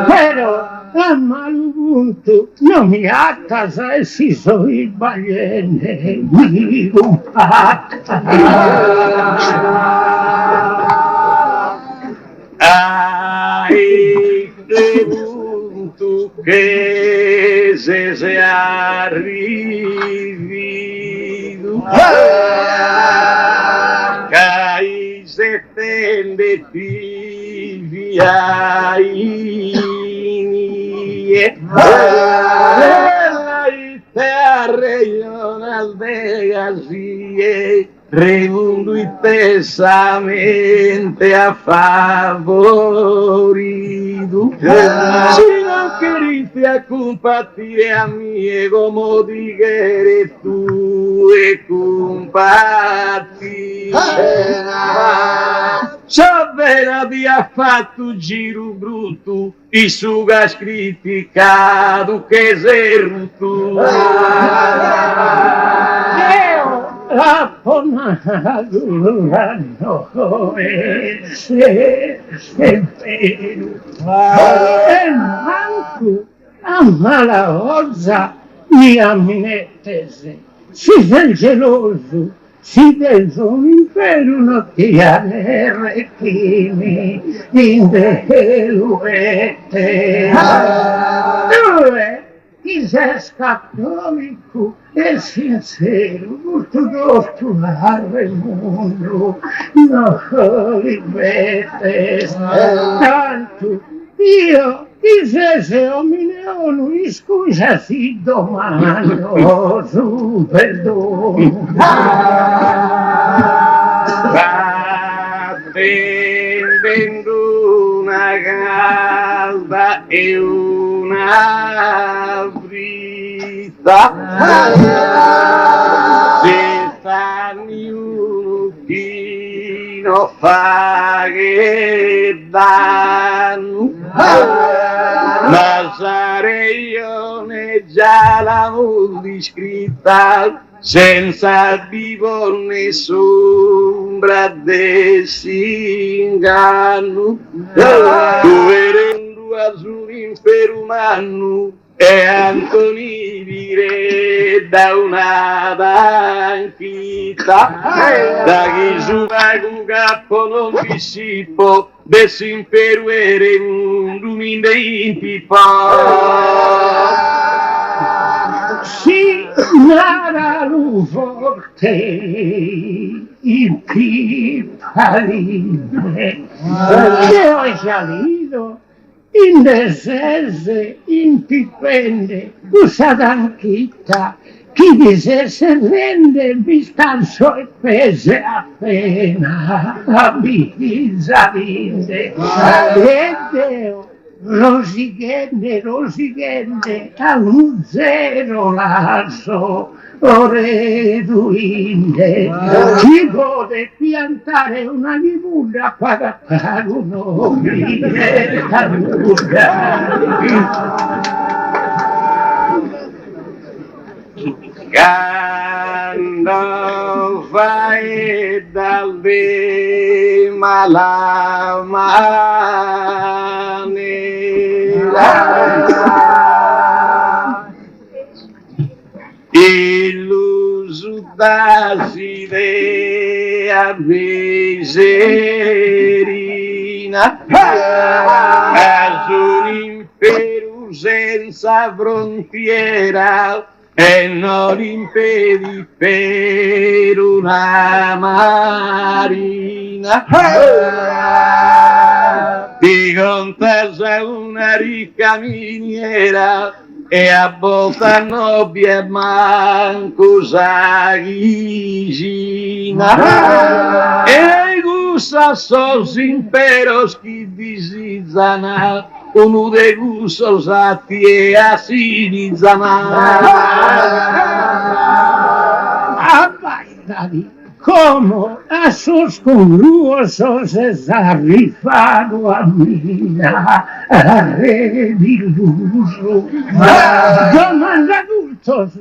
però a malo punto non mi attasa e si sono i bagliene mi compatta. Hai creduto che se arrivi che se tende via te regional de Gazie, remundo intensamente a favorido. Si non queriste a compartire a mie como digere tu e compartire. So bene di ha fatto giro brutto, i suga criticato che sei tu. Apponato se vero, e manco a mala ozza mi ammettese, si sei geloso, si penso un inferno che alle recchini in deluette. Dove? Chi sei cattolico e sincero, ortodosso al mondo, non ripete, tanto io, chi sei omine o lui, scusa si domando su perdono. Va vendendo una calda e una brita, se stanno un chino fa che danno, ma sarei io ne già la molti scritta, senza vivo nessumbra desinganno, doverendo azzurri imperumano e Antoni dire da una banchita, da chi su un capo non dissipo, desimperuere un lumine in pipa. Si nara lu forte il pipaline che ho salido in desese in pipende usata anchita chi disesse rende vistanzo e pese appena a bizzarinde e Deo rosighende, a un zero lasso, ore duinde, chi vuole piantare una limulla per fare un nobile quando vai dalle malamane illuso da idea miseria marina, su un impero senza frontiera e non impedi per una marina. Ti contesa una ricca miniera e a volta nobile manco sa vicina. E gusta sos imperos chi disizana, uno de gusos a tie asinizana. Abbaidadi, como a sos congruosos es arrifado a mina, a rediluso. Llaman adultos,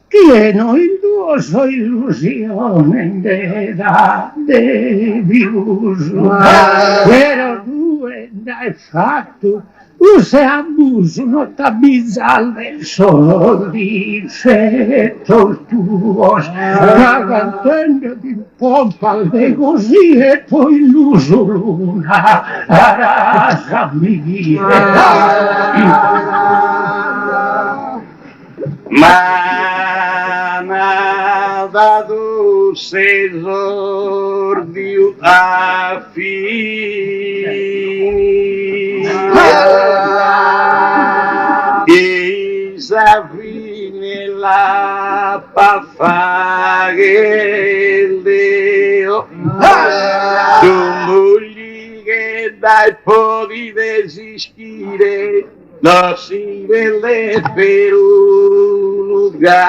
tieno iluso ilusione de edad de diuso. Pero due dai fatto, se abuso non t'abbizzare soldi, fettos tuos, cagantendo di pompa le così e poi illuso luna, rasa mia. Ma nada dos esordio a Isa fine la pafaghelleo, tu mogli che dai podi desistere, non si vede per un galateo,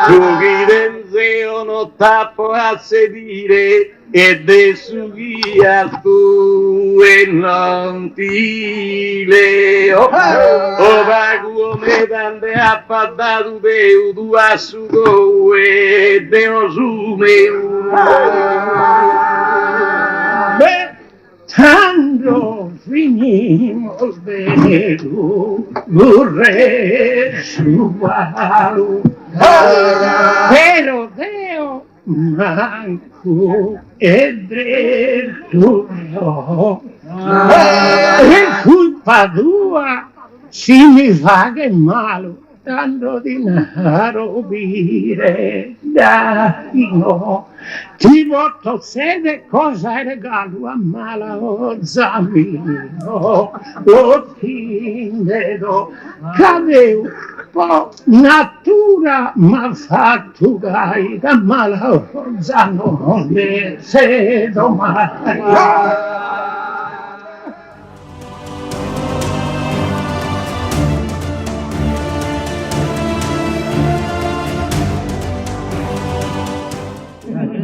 su chi denzeo non tappo a sedire, e de su via tu e non ti leo. O vago me dande a padadu deu du a su do e de osume. Tanto finimos de vorrei subaru, pero Deo manco e dretto no. E colpa tua si mi fa che malo, tanto denaro dire, dai no. Ti porto sede cosa regalo a mala o zamino, o tindero, cadeu po' natura m'ha fatto gai, da mala o zano non ne sedo mai.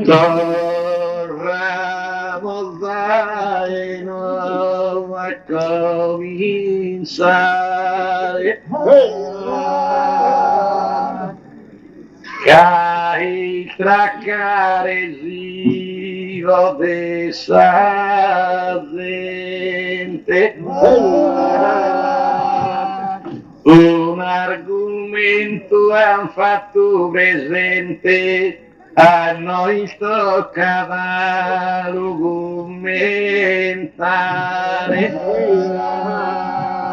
Torramos dai nuovo a cominciare, cai tra caresivo de sa gente, un argomento han fatto presente. A noi tocca argomentare,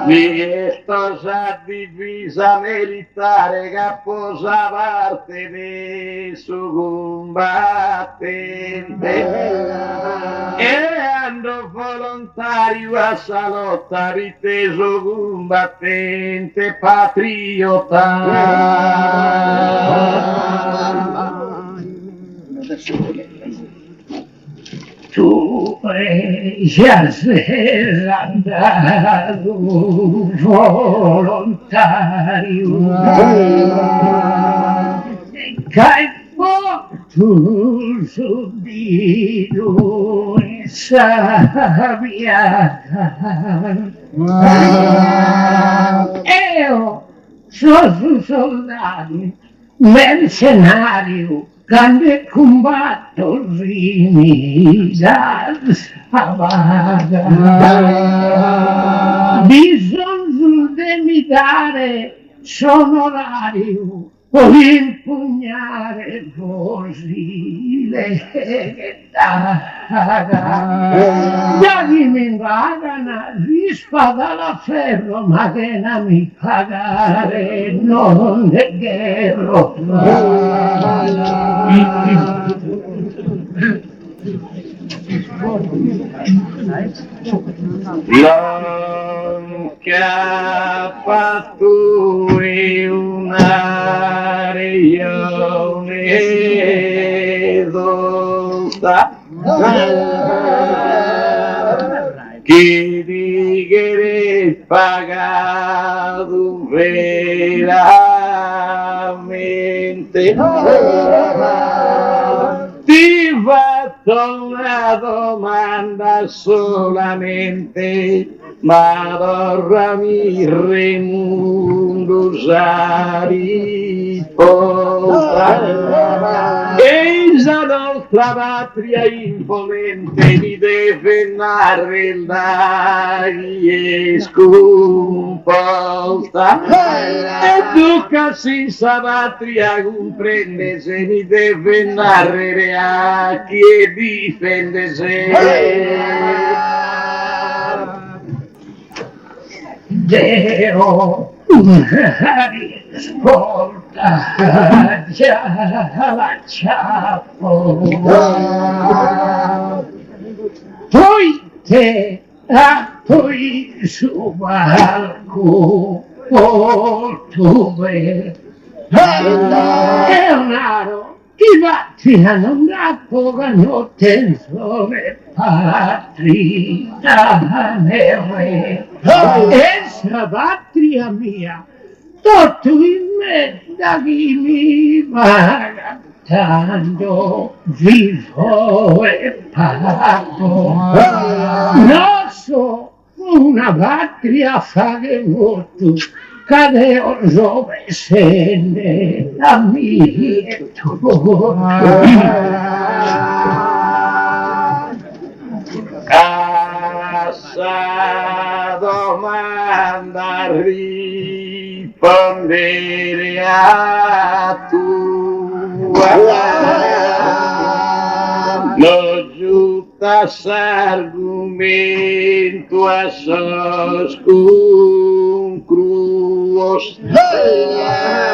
mi sposa divisa militare che posa parte di su combattente e ando volontario a salotta riteso combattente patriota. Tu già sei andato volontario, che tu subito in sabbiata. Io sono soldato, mercenario, quando combatto rini da Savada, bisogno di mi dare sonorario può impugnare così le daga. Già chi mi invagana, rispada la ferro, ma che non mi pagare, non è vero. Non chiappa tu una rione dolta che di che pagato veramente ti faccio una domanda solamente, Madonna mi remundo usari potrà. E la nostra patria imponente mi deve narrare e scomposta. E tu così sa patria comprende se mi deve narrare a chi difende se. Deo riscolta già la ciappo. Poi te poi su palco portube è un aro i vatti hanno un gatto che non tensore patria nel re. Essa patria mia, tutto in me da chi mi paga, tanto vivo e pago. Non so una patria fa che molto, cadeo dove se ne ammetto. Cassa domanda rispondere a tua. Lo giutas argumento a soscun cruos.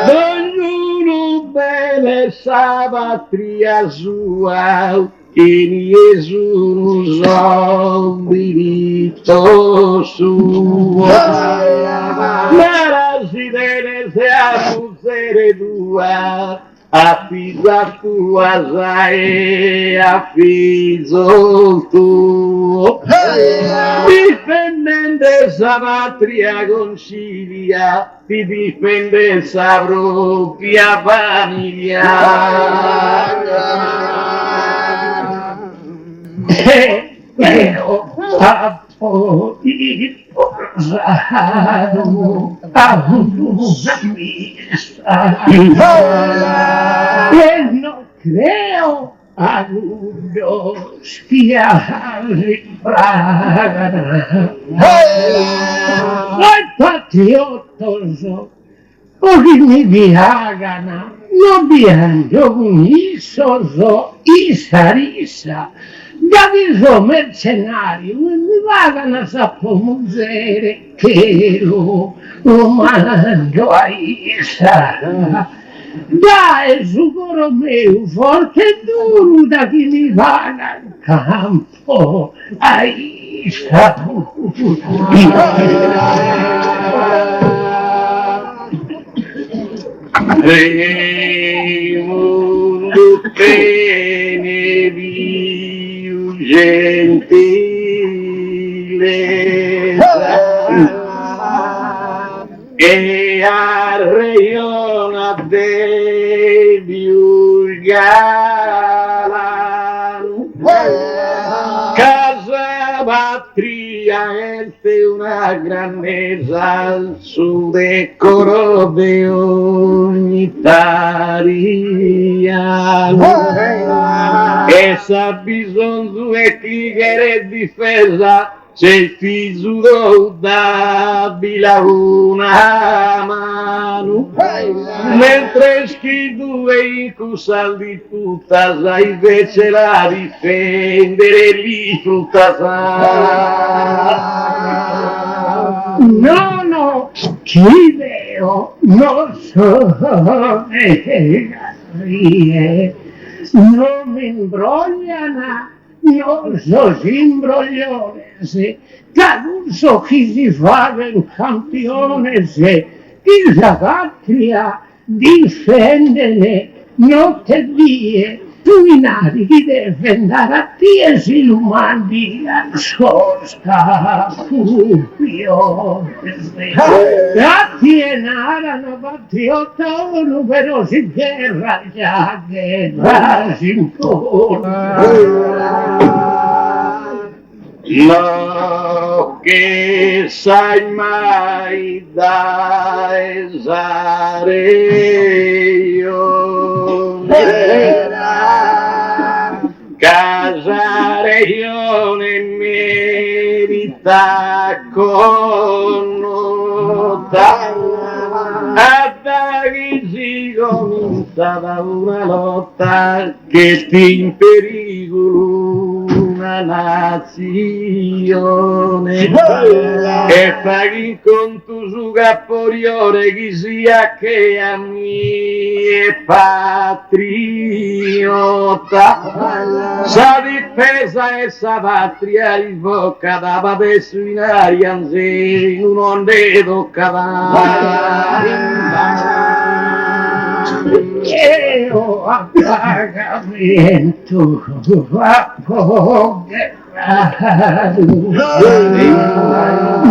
Ognuno bene sa patria sua, in Gesù non so diritto suo. Ma la si deve se a musere tua, a figlia tua sai, a figlio tuo. Difendente sa patria concilia, ti difende sa propria famiglia. Io appo il rosario a una messa e non creo a luglio schiavi bragana. Poi patriottoso oggi mi viagana, non viaggio con il soso, Isarissa, da viso mercenario, mi vagano a sapomuzere che lo mangio a Isa. Dai, sucoro mio, forte e duro da chi mi vaga in campo a Isa. Mondo bene viu gentilezza e a reiona debiu galan casa patria è una grandezza sul decoro di ogni taria. Essa bisogno e tigre difesa se il figlio da una mano, mentre chi due in cusal di tutta sa invece la difendere lì tutta sa. No, schiveo, non so, non mi imbrogliano, non so si imbroglione, se non so chi si fa il campione, se chi la patria difendere notte e die, tu in ari chi deve andare a te e si lo mandi a sosca fubio. Grazie nara una patriota uno però si guerra già guerra si No che sai mai da esare io casare io ne merita connota a dare si comincia da una lotta che ti in pericolo una nazione e paghi con tu su capporiore chi sia che a me patriota sa difesa e sa patria in bocca da adesso in aria se non ne io a pagamento a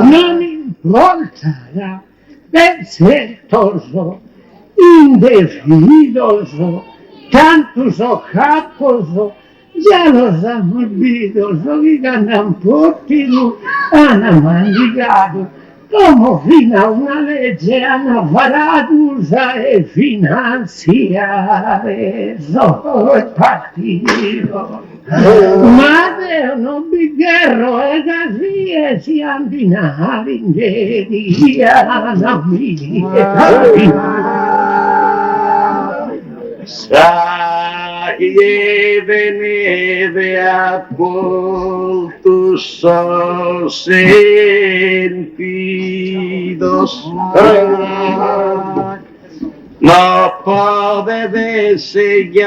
non importa pensettoso indecidoso tanto so caposo ya lo sanno bidoso che hanno portino hanno mangiato come fino a una legge hanno varato e finanziare solo il partito. Ma non vi guerro e così e si andinare in via sa che veneve a molto so sentidos no potete seguire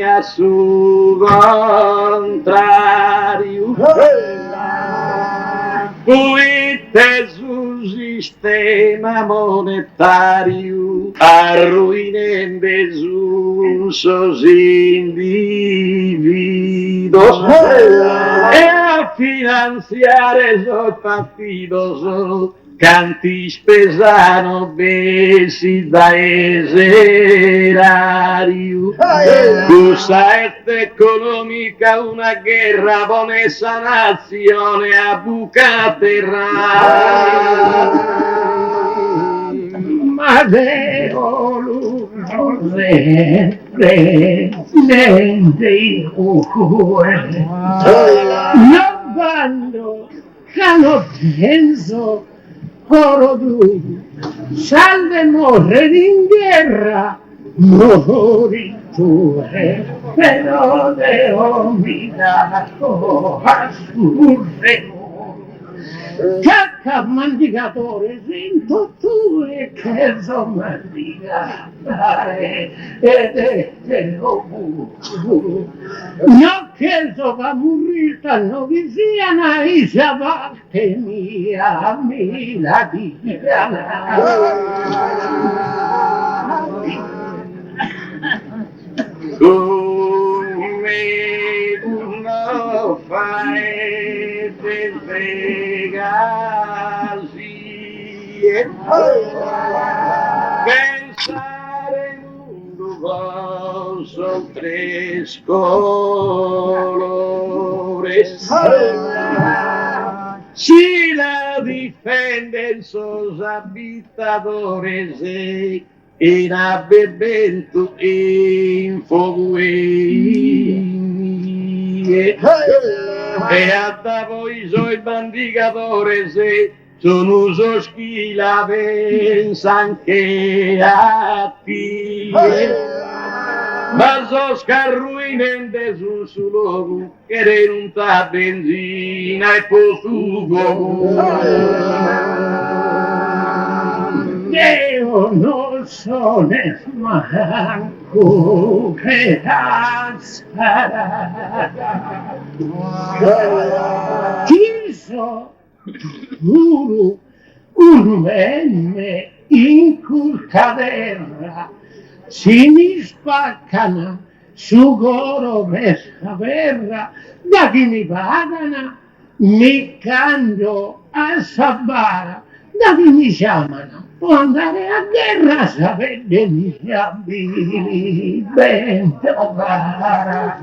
a su contrario fuite su sistema monetario arruinando sus individuos e a finanziare sul partito canti spesano besi da eserario questa è economica una guerra bonessa nazione a bucaterra ma devo l'uno sempre niente cuore non quando non penso coro tu salve morre in guerra morri tu però devo mirato assurdo cacca mandicatore sento tu e che so mandicare ed è non che so va morire tanto che sia una isa parte mia mi la dica come uno fai per pregasi e pensare mondo posso tre colores si la difende sus abitadores in abbevento in fuoco E a voi soy bandicatore se sono uso schila pensan che a te. Ma so scarruinente sul logo che renunta benzina e posugo. Io non so ne manco che sarà. Chi so pure un memme in curcaderra si mi spaccano su coro questa verra da chi mi pagano mi cambio a sabbara da chi mi chiamano può andare a guerra sapete mi chiami ben trovara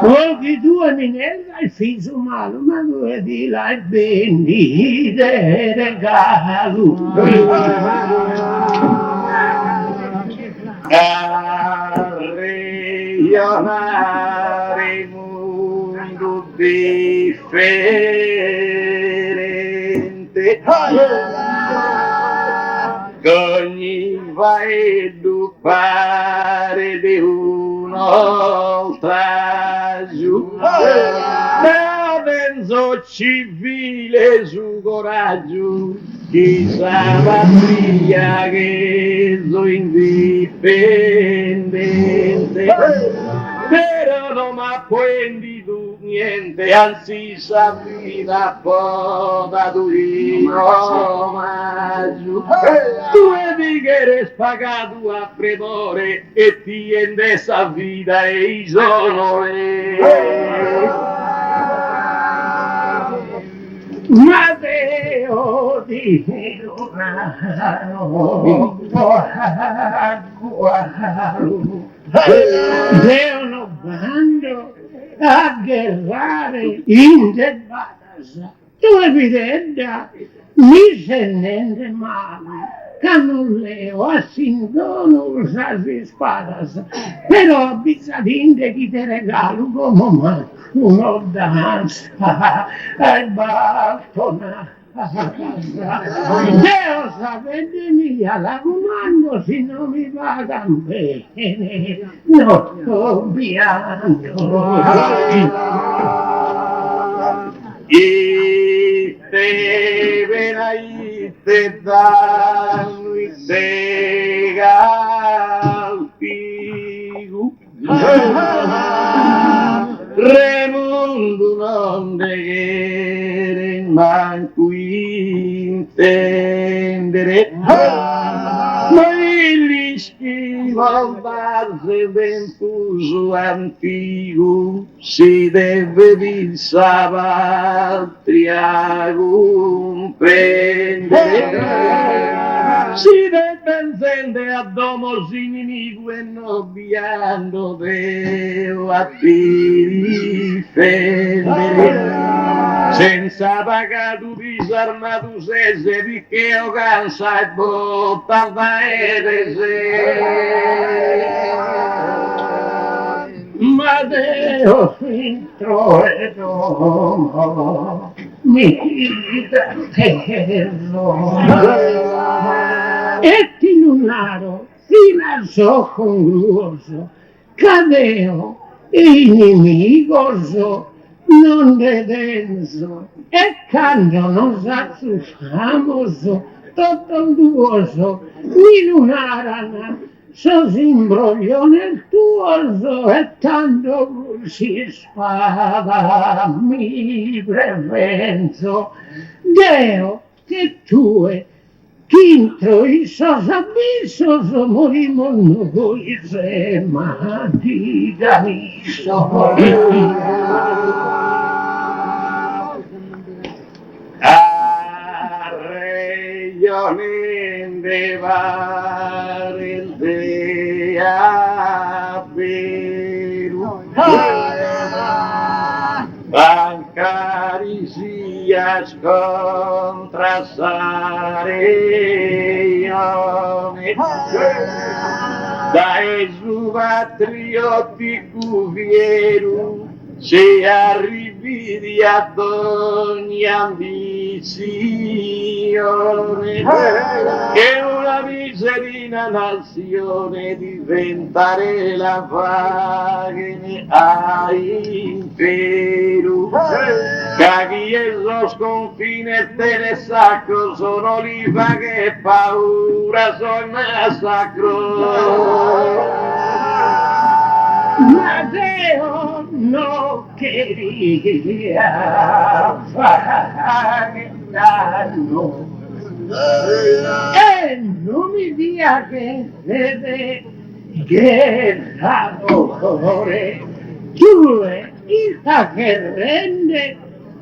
pochi due minella il figlio malo ma due di là e bendi de regalo Arreionare mondo differente ogni vaedo pare di un'altra giù ma penso civile su coraggio chissà matria che so indipendente però non mi apprendi tu niente anzi sa vita poca tu omaggio tu vedi che eri spagato a predore e ti ende sa vita e i sono Matteo di Milano, devono bando a guerrare in debata. Tu evidenta mi se nende male. Canulleo a sindono usarsi spadas, però bizzarinde chi te regalo come uno danza e bastona. Dio sapete mia, la comando se non mi vadano bene, non sto piano. Ite vena ite danno ite galpigu Remundo non deghere manco intendere ma il schivo base ben fuso antico si deve di sabatria comprendere si deve encendere a domo sininico e nobbiando deo a difendere senza pagato disarmato sese di che ho cansa e botta Matteo intro e domo mi da terro e ti lunaro fino al so congruoso cadeo inimigoso non dedenso e quando non sa famoso tutto duoso mi lunarana so si imbroglio nel tuoso e tanto si spada mi prevenzo Deo che tue Chintro il sosabisso morimo noi se mati da miso Arreionende varelde averu Bancarisias contrasare da esuvatriotico vieru se arrivi invidia ogni ambizione che una miserina nazione diventare la pagine a imperu caghi e lo sconfine te ne sacro sono l'IVA che paura sono massacro Matteo non quería fare danno e non mi dia che vede guerra d'amore due ita che rende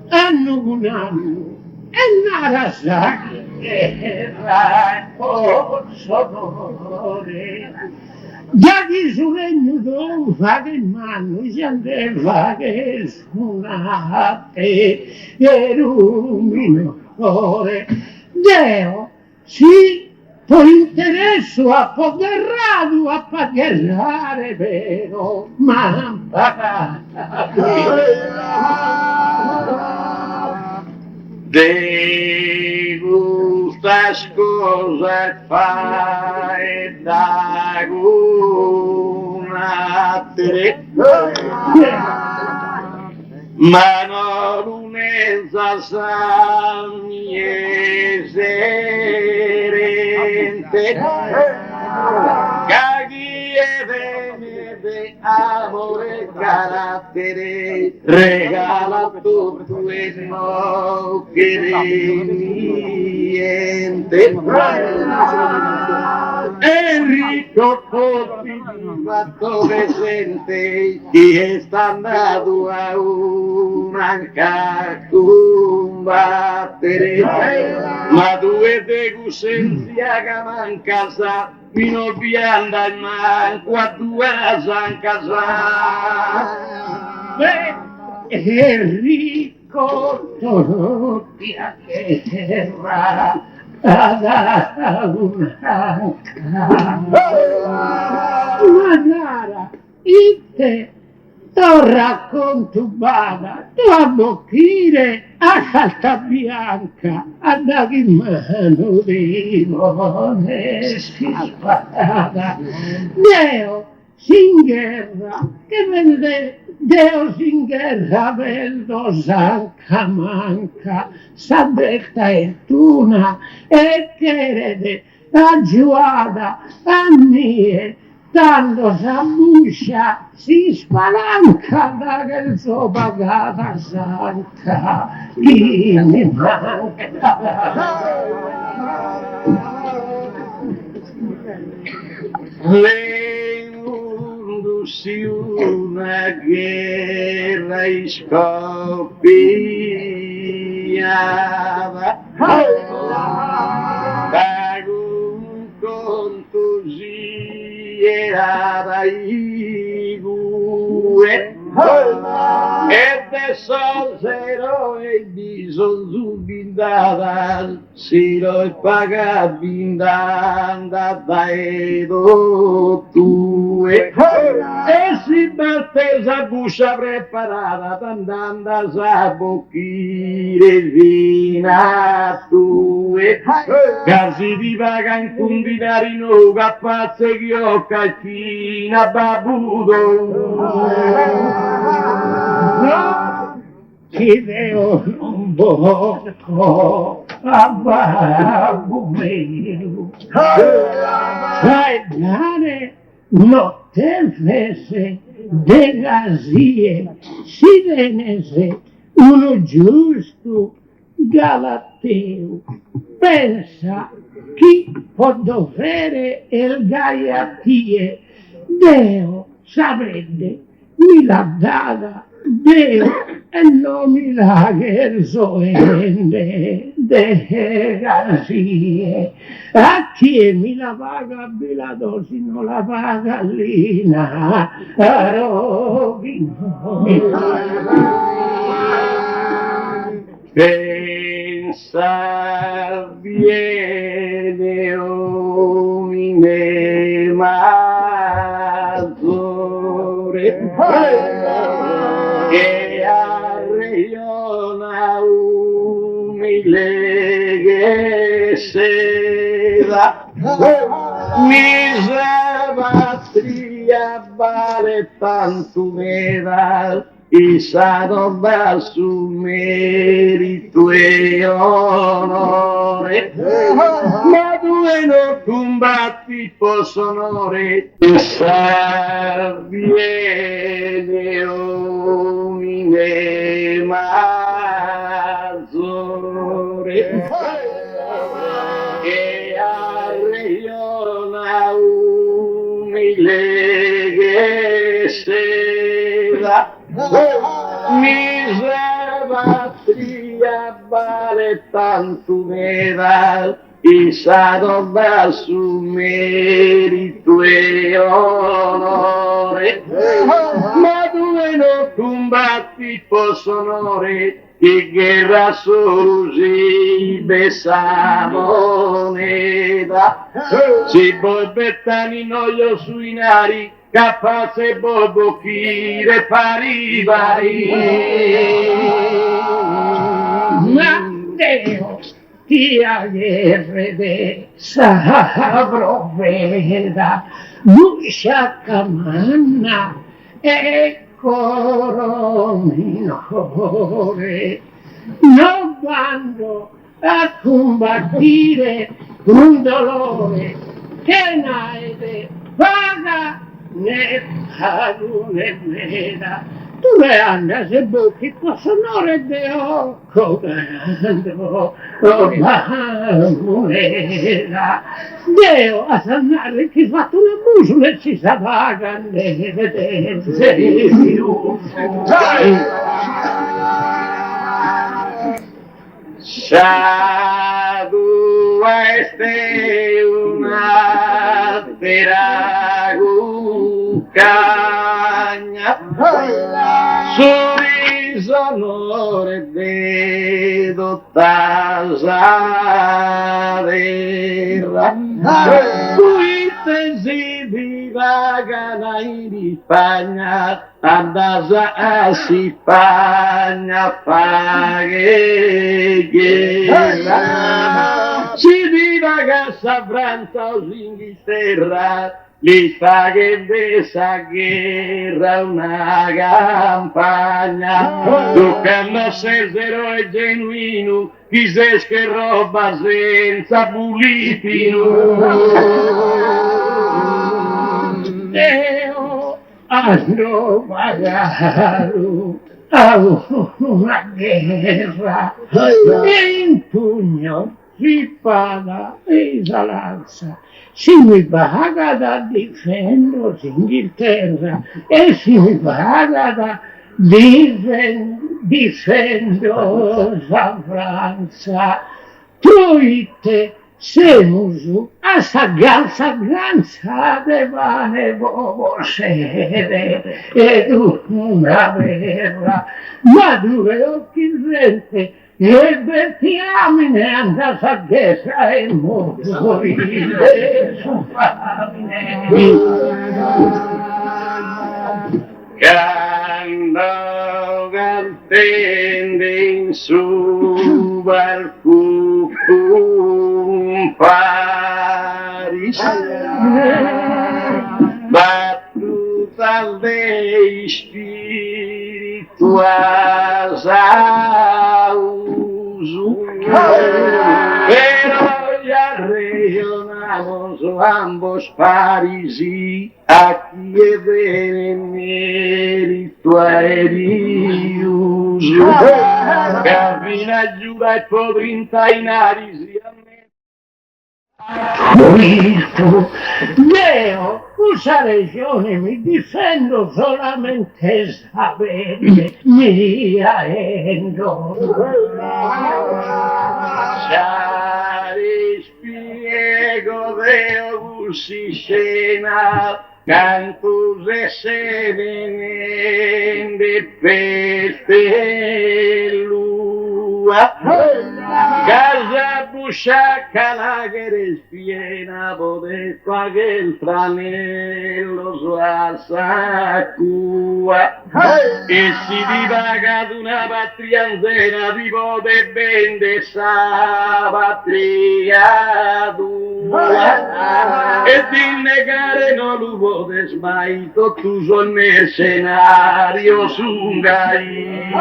hanno un anno e Narasaki guerra sonore già di suregno fare in mano si andava che suonate e luminore Deo si por interesso apoderato a pagare vero ma de gustas cosas fai da una tre ma non un'esa serente caghi e bene de amore carattere regala tutto e no querer niente Enrico Cotti fatto presente chi è stato a una combattere ma due de gusenza che manca sa fino bianda in manco a due san casa Enrico Cotti a terra Manara, ite to racconto bada, tu a bocchire a carta bianca, a dare in mano di limone si spada. Deo si in guerra, che vende Deo si in guerra, vendo sanca manca, sabretta e tuna, e che a giuada, a mie, tanto s'ambuscia, si spalanca da che so pagata sanca, chi mi manca. Si una guerra scoppiava da un contusi era igue e de solsero e bison zubindada si lo paga bindanda da edo tue e si battesa buscia preparata andando a bocchire vina tue casi di vaga in combinari nuga pazze chiocca china babudo Ti veo un poco a babumero sai dare notte fese de gazie si venese uno giusto galateo pensa chi può dovere il gaiatie Deo saprebbe mi l'ha data Deo e non mi la che soende de gazie a chi mi la paga bilato si non la paga lina rovino pensa viene omine maggiore che a re umile seda, misa patria vale tanto meda, y sadoba su merito e onore, ma due non combatti possono viene umile maggiore e arreiona umile seda, misa patria vale tanto meda, y sadoba su merito e onore, ma due non combatti possono che guerra sorgi besa moneta, si voi bettani noio sui nari, capace bobo chire pari vari. Matteo, tia guerre sabrò veda, buscia camanna e coro minore, non vanno a combattire un dolore che naide vaga né pago né meda. Dove anda se bocchi sonore de comando moneta, Deo a sanare che fatto una bussola e ci sa vaga nelle vedenze di Sadu este una teragucagna, sonore vedo tasadera, qui si divagana in Spagna, andasa a Spagna faghe guerra, si divaga a Francia o Inghilterra, li fa che questa guerra una campagna, toccando sesero e genuino, chi se che roba senza pulitino. Deo hanno pagato a una guerra e in pugno si paga esalanza. Si mi paga da difendo Inghilterra e si mi paga da difendo la Francia. Tutte siamo a sagganza de vane sede ed una vera, ma due occhi gente e bettiamine andas a guerra e morire su famine. Quando cantende in su balcone Paris, battuta dei spiritu asauso, pero ya regionamos ambos Parisi, aquí es de mérito aerius, cammina giù dai podrinta in arisi a me. Questo, Deo, questa regione mi difendo solamente sapere mia endo. Sari spiego Deo si scena, cantus e sedenende pestellua, casa busciacca la che respiena, bodecqua che il tranello a Sacua e si divaga una patria antena di poter vendere sa patria tua e di negare non lo potes mai tu sul mercenario sungai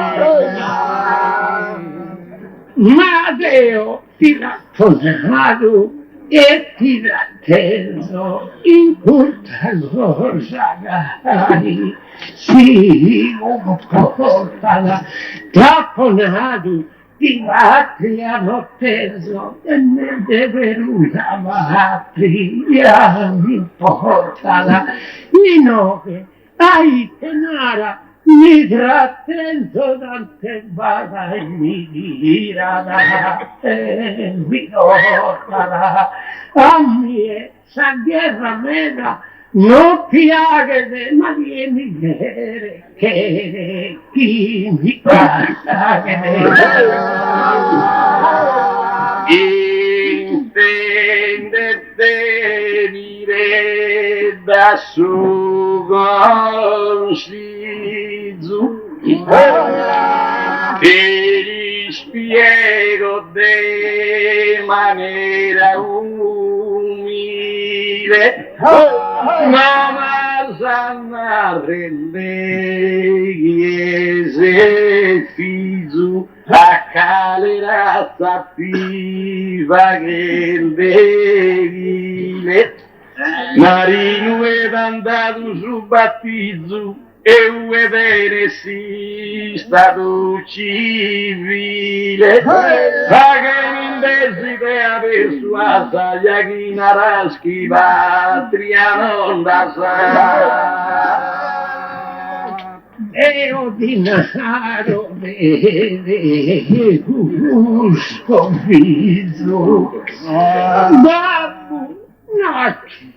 Matteo ti raccontato e ti rattenno in tutta cosa dai sì, un portala raccontato ti patria teso e ne deve una patria mi portala in nove ai tenara mi trattenzo tante vada e mi dirà e mi portala a me sa guerra mena non piace ma vieni bere che chi mi parla intende venire da su consiglio e gli spiego de maniera umile ma sanna rendeghiese figlio a calera sappiva che il devile Marino è andato su battizzo e vedere si stato civile ma che in desidera persuasa gli aghinaraschi patria non da sa e ordinaro vede gusto viso babbo nati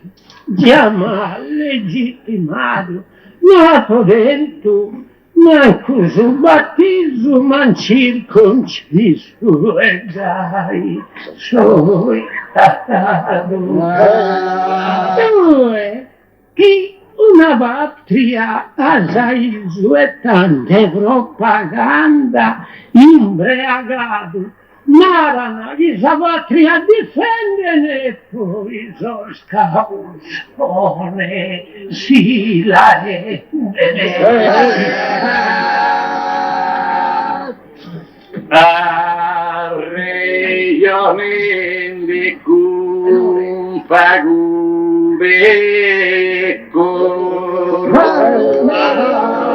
chiama legittimato nato dentro manco sul battesimo man circonciso e dai sono stato chi una patria assai e tante propaganda imbriagato narana di sa patria difendere e poi so scausone si la arreglionendi cum pagube corro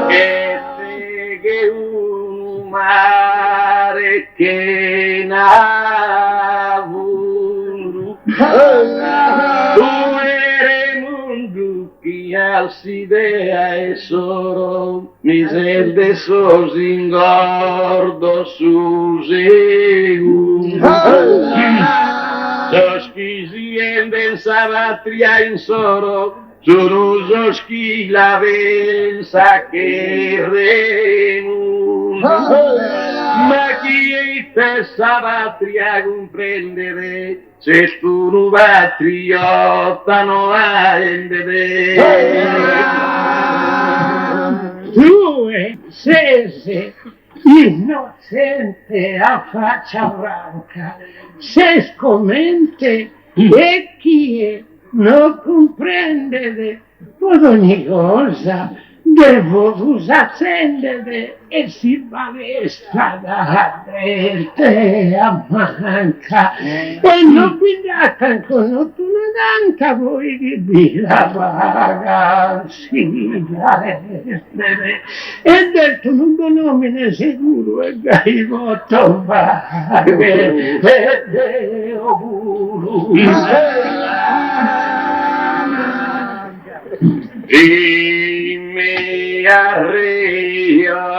e te che un mare che navuru tu ere mundu che alsidea e soro miser de sos ingordo su seguro sos chi sienten sa patria in soro sono sos chi la pensa che renuncia ma chi è sa patria comprendere se tu non patriota non hai tu sei innocente a faccia franca se scommente e chi è non comprendere per ogni cosa devo accendere e si palestra da te a manca e non vi date con una danca voi di la paga si e detto non do nomine sicuro e gai voto vaghe e deo guru dimmi a rionare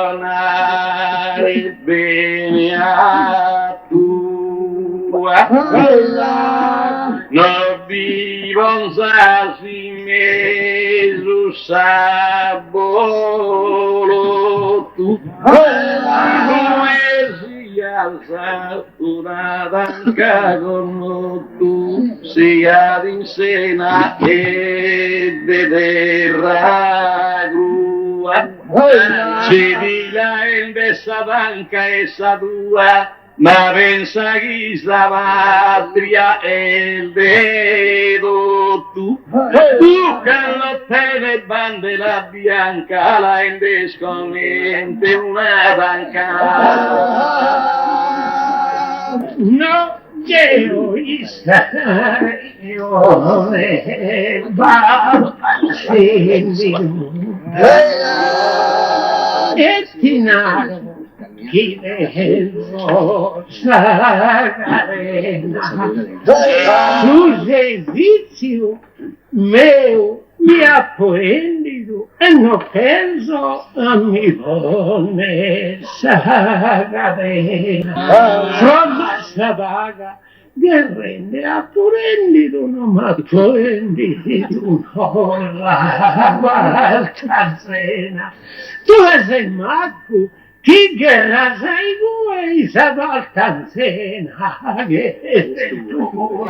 bene a tua non vivo sasi mesu sabolo tu poesia casa, una danca con tu, sia di sena e vederà grua. Si dila in dessa danca e sa tua, ma pensa chi sta patria e il dedo tu callottene bandera bianca la indesconente una banca no quiero io va e tinare chi devo sacarena su servizio meu mi aprendido e non penso a mi pone sacarena promessa vaga che rende aprendido non mi aprendido un'ora guarda cena tu sei Marco chi guerra sei tu e sa valtanzena che tu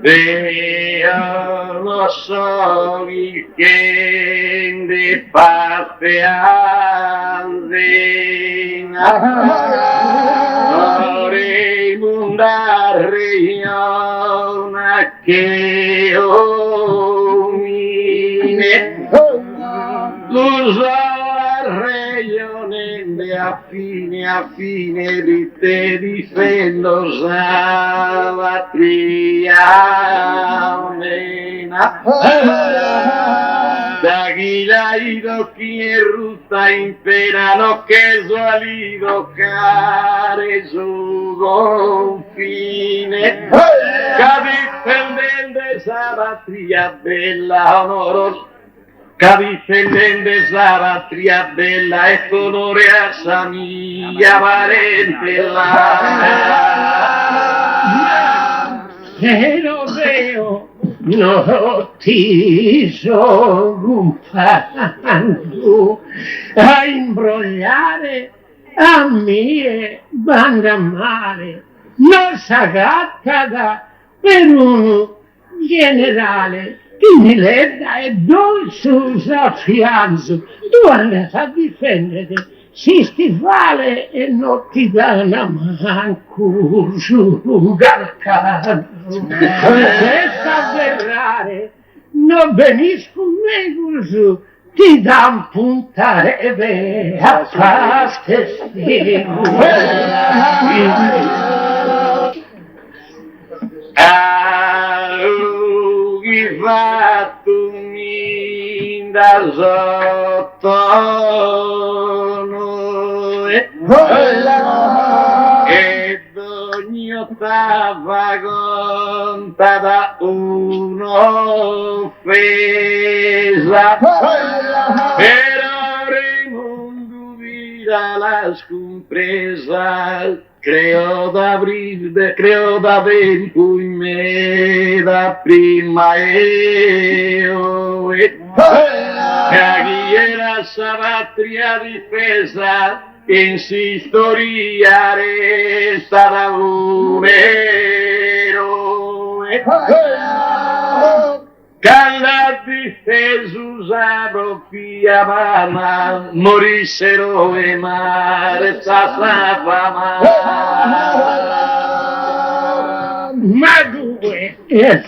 io lo so che di parte anzena vorrei mondare io una che omine regione a fine di te difendo Savatria mena da chi la ido chi è ruta impera no che sualido care su confine difendente Savatria bella onorosa difendente Savatria bella e onore a sa mia parentela lo veo no ti sono gumpando a imbrogliare a mie bande a male non s'agatta per un generale chi mi lega e dolce a fianzo tu andai a difendere si stivale e non ti danno manco su dal caso senza avverrare non venisco meglio su ti dan puntare a parte fatemi da sotto noi ed ogni ottava conta da un'offesa però Raimondo vira la scompresa creo da tempo in me da prima io e chi era Savatria difesa in si storia resta da un eroe Calla difeso Saropia mamma morissero e mare fama ma due e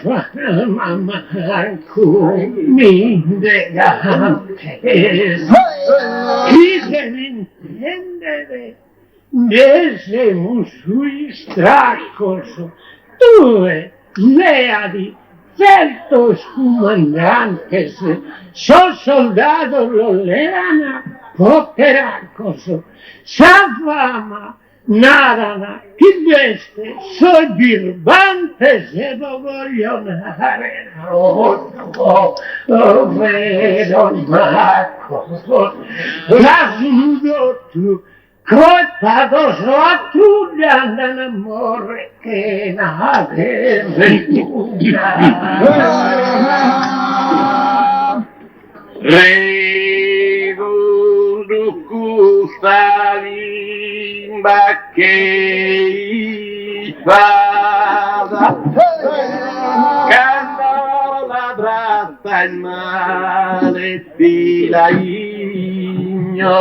mamma mi indegante chi deve intendere siamo sui straccoso due leali certo comandante so soldato lo leana poteracoso sa fama narana chi veste so birbante se lo voglio narare vedo Marco la sudo tu Cottato sotto un amore che nave ventura. Revo du custali che vada, quando la tratta il male ti la ignoro,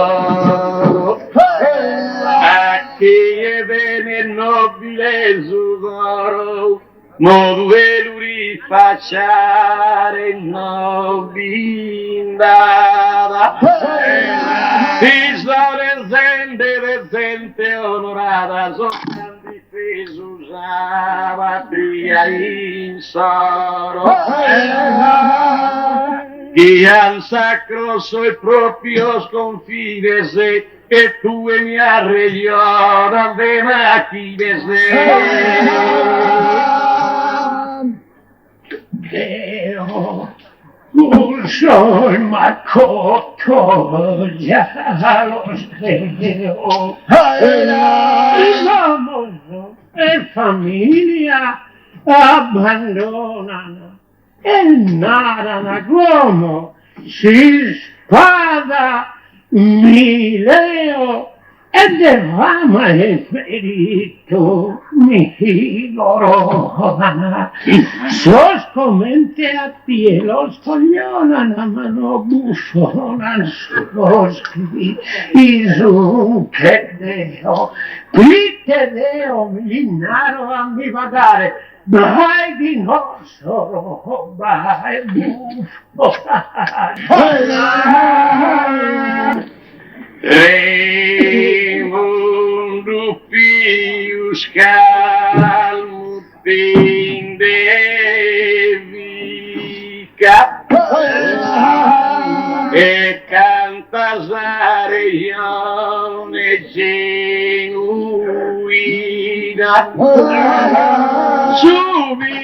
a chi è bene il nobile sudoro, mo dove lui rifacciare il nobindada, ti sono presente onorata, sono difeso usava tria in soro, chi al sacro suo proprio sconfide se che tu e mi arregliò de macchine Deo, pulso il macotto, già lo spero, famoso e famiglia abbandonano e narano l'uomo, si spada mileo e devama il ferito mi corona, soscomente a pielo scoglionano, mano bussonan scoschi, isu che Deo, plite Deo, linnaro a mi pagare, vai di nostro, vai buffo. Mundo pius calmutin devica e cantasare ione genuina subiemente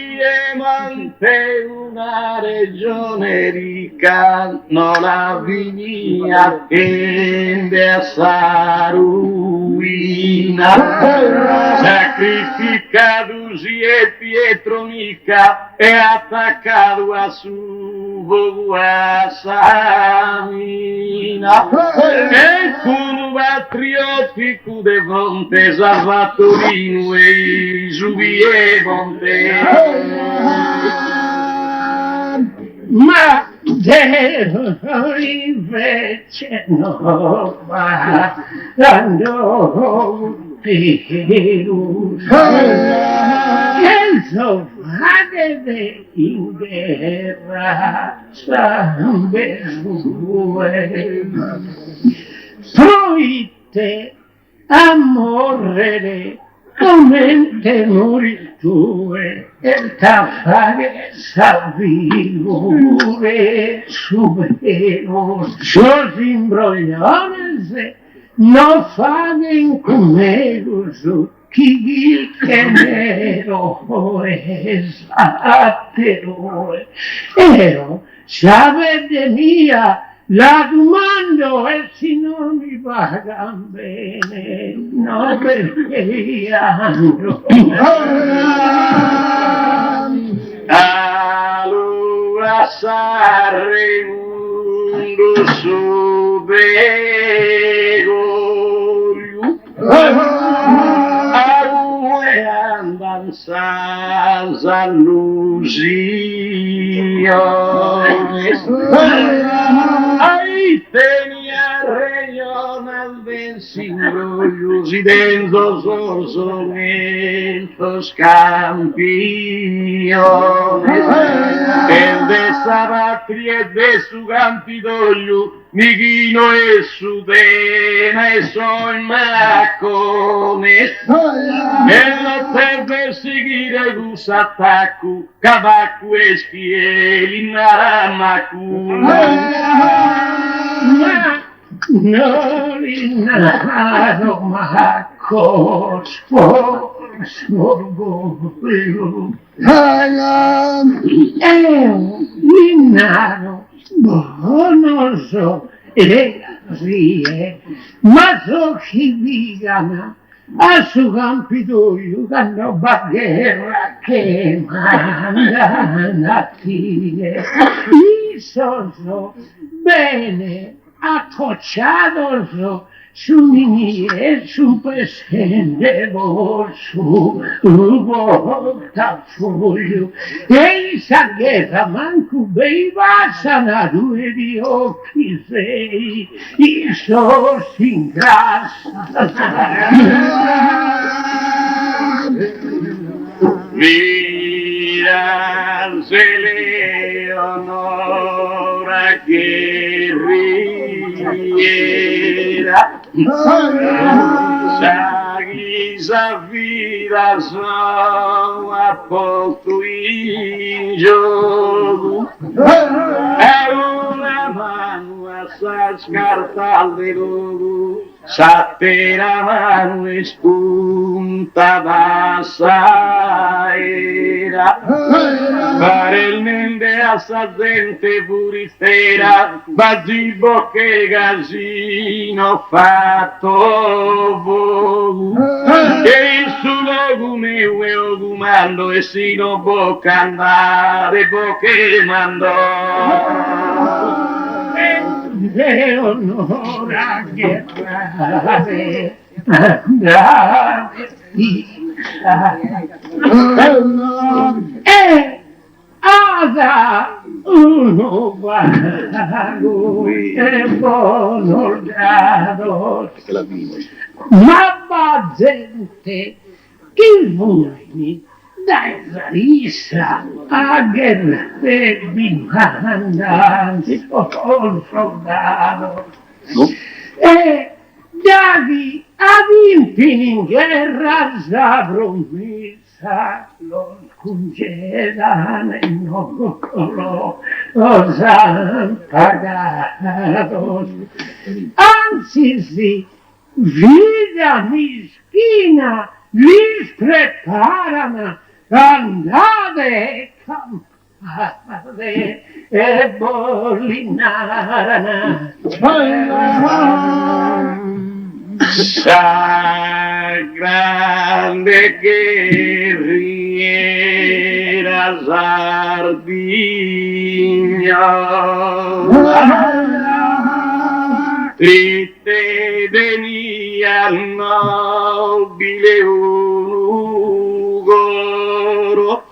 una regione ricca non avvinia tende a sa ruina, sacrificados e Pietronica e attaccato a su Samina e con patriottico de fronte Salvatorino e Giubie Monte. Ma Deo invece no va dando virus che sovade in guerra sangue sue proite a morrere come muri tue e taffare savigure subero sos imbrogliones no faguen comeros chi che nero esatero ero sabe mia la domando e se non mi pagan bene, no perché ando. Allora saremo su Begorio, andan senza illusione. Ai tenia regional vencidos y densos orçamentos campeones. El de Sabatria de su Campidoglio, Nighino e Sudena e son macones. E lo per seguire l'usattacu, Cavaccu e Schieli, Naramacu. No l'innaro macco sporgoglio l'innaro bonoso e rie ma so chi vigana a su Campidoglio quando bagherra che manda a tie io so bene accochados su niñez, su presente voz, su portafoglio, e esa guerra manco beiva sanato e di occhi sei, i sos in grassa. Mira se Leonora che riera, Saghi Zafira sono a poco in gioco, è una mano a sa scartare loro, Satera mano e spunta da saera, parelmente a sa gente puristera, bazzibo che casino fatto voi, che su logo mio e ogumando e si non può andare, perché mandò. Leonora Guerrare andare e ada uno vago e buono grado, ma va gente che vuoi dai risa a guerra e bimandanti col soldato e dadi ad impini in guerra sa promessa lo congedano e non lo han pagato, anzi sì, vida mischina li preparano andate campate e bollinarana. Sa grande guerriera Sardigna, triste venia al nobile Ugoro,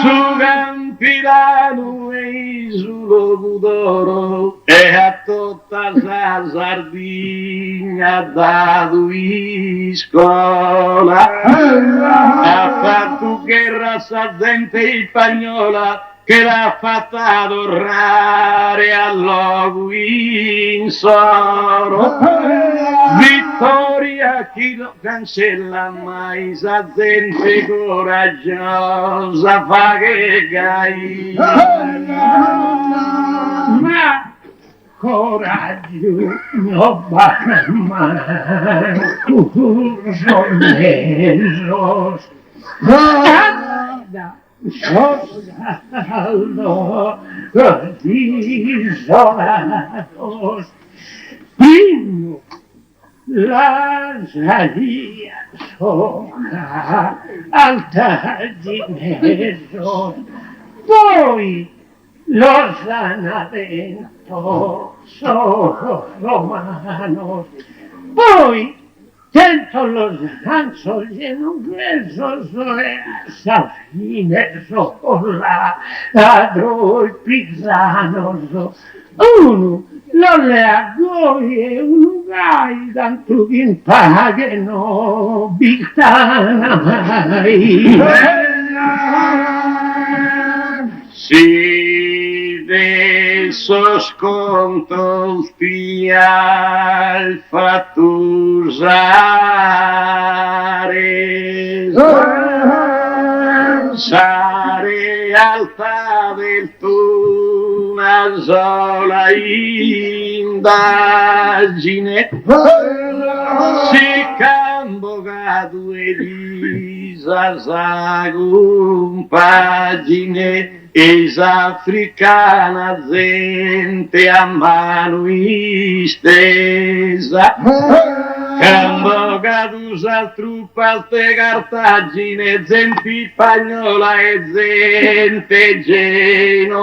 su Campilano e sullo Budoro, e a tutta la Sardegna dato in scuola, ha fatto guerra sa gente spagnola, che l'ha fatta tornare all'ogu in soro. Vittoria chi lo cancella mai, sa gente coraggiosa fa che gai. Ma coraggio non va mai, solleso. Soldato isolato, primo la salita sopra al Taglineso, poi lo Sanavento, solo romano, poi dentro los gansos lleno gruesos esa fine sola, ladro y pisanos, uno lo le agoie, uno gai, tanto in paghe no, bitana mai. Si de esos contos al fatusare, sare alta del tu una sola indagine, si cambogato e risa sa compagine, africana gente a mano istesa, Quando cadusa al truppalte Cartagine, gente spagnola e gente genovesa,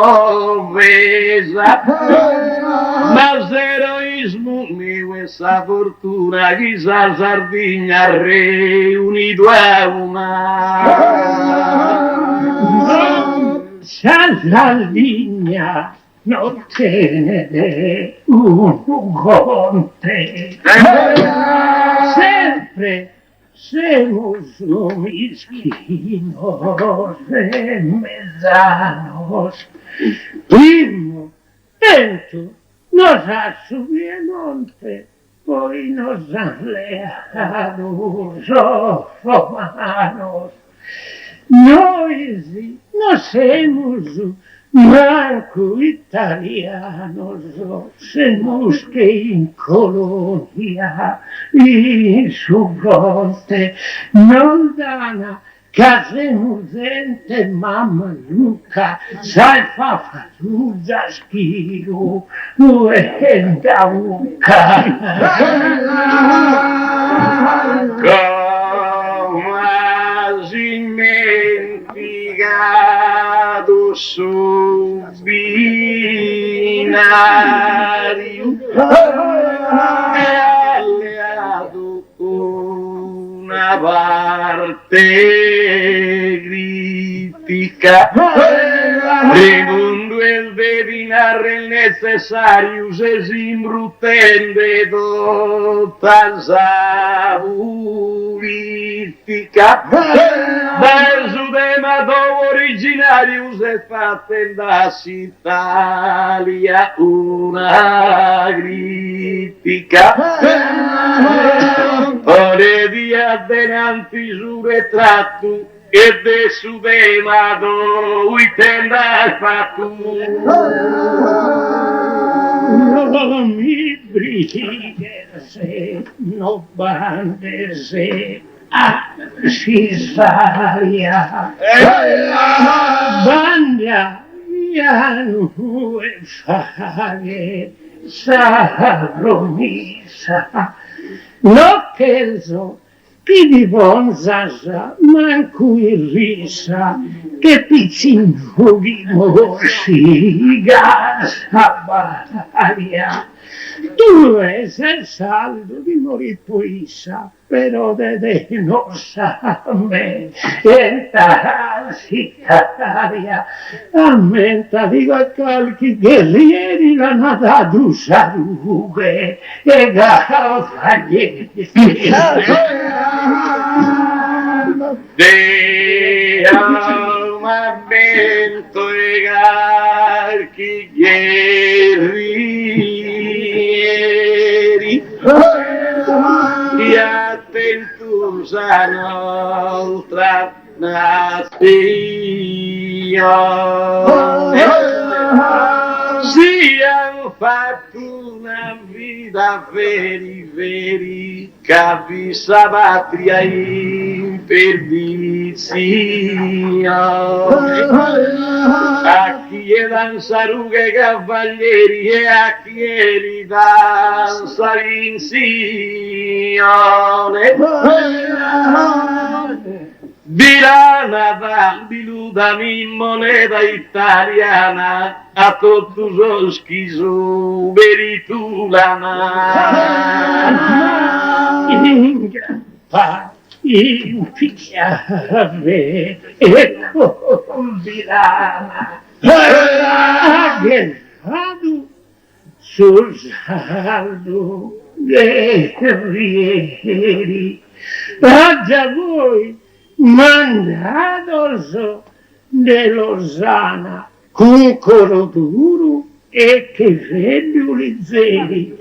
ma l'eroismo mio questa fortuna chissà Sardegna riunito a una. Sardegna non tiene un conte, sempre somos misquinos e mezanos. Primo, lento, nos ha subido el monte, poi nos han leado los romanos. Noi no somos manco italianos, somos que in colonia, in su fronte, non dana, casemos gente mamaluca, sai fa fatuzza schiro, da uca. Dimenticato sul binario alleato una parte critica, secondo il vetinare il necessario se si imbruttende tutta sa politica. Verso tema originario si è fatta in Italia una critica. Ore di addenanti su ritratto e de su tema intenda fatto. Non mi brigherse, no bandese, Cisaria, banda, ianu e fare, sa promessa, no penso, chi di buon sasa, manco il risa, che piccino di morsi, gasa baria. Tu sei saldo di morire poissa, però de non sa me, e tarsitaria, ammenta di qualche guerrieri la nata du sarughe, e gafagli. De armamento e carchi guerrieri, e attento un'altra nazione, siano fatto una vita veri, capissa patria in perdizione. A chi è danzarughe cavalieri e a chi è li danza insieme. Di lana da biludami moneta italiana a tutto so schizo veritulana. In piave e con Milana, aggherato sul saldo guerrieri, già voi mandato de Lozana con coro duro e che vedo zeri.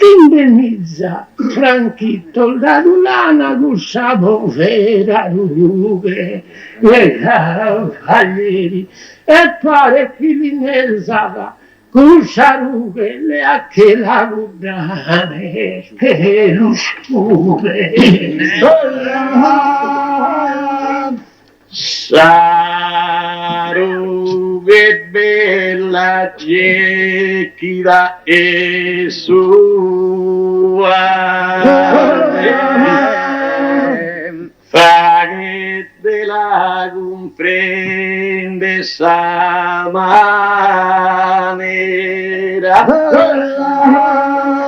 Indennizza Franchito la lana gussavo vera rughe e cavalieri e pare che li nelsava gussarughe le acche la guddane che lo scure sarughe bella ciechi da e sua fa che te la comprende sa maniera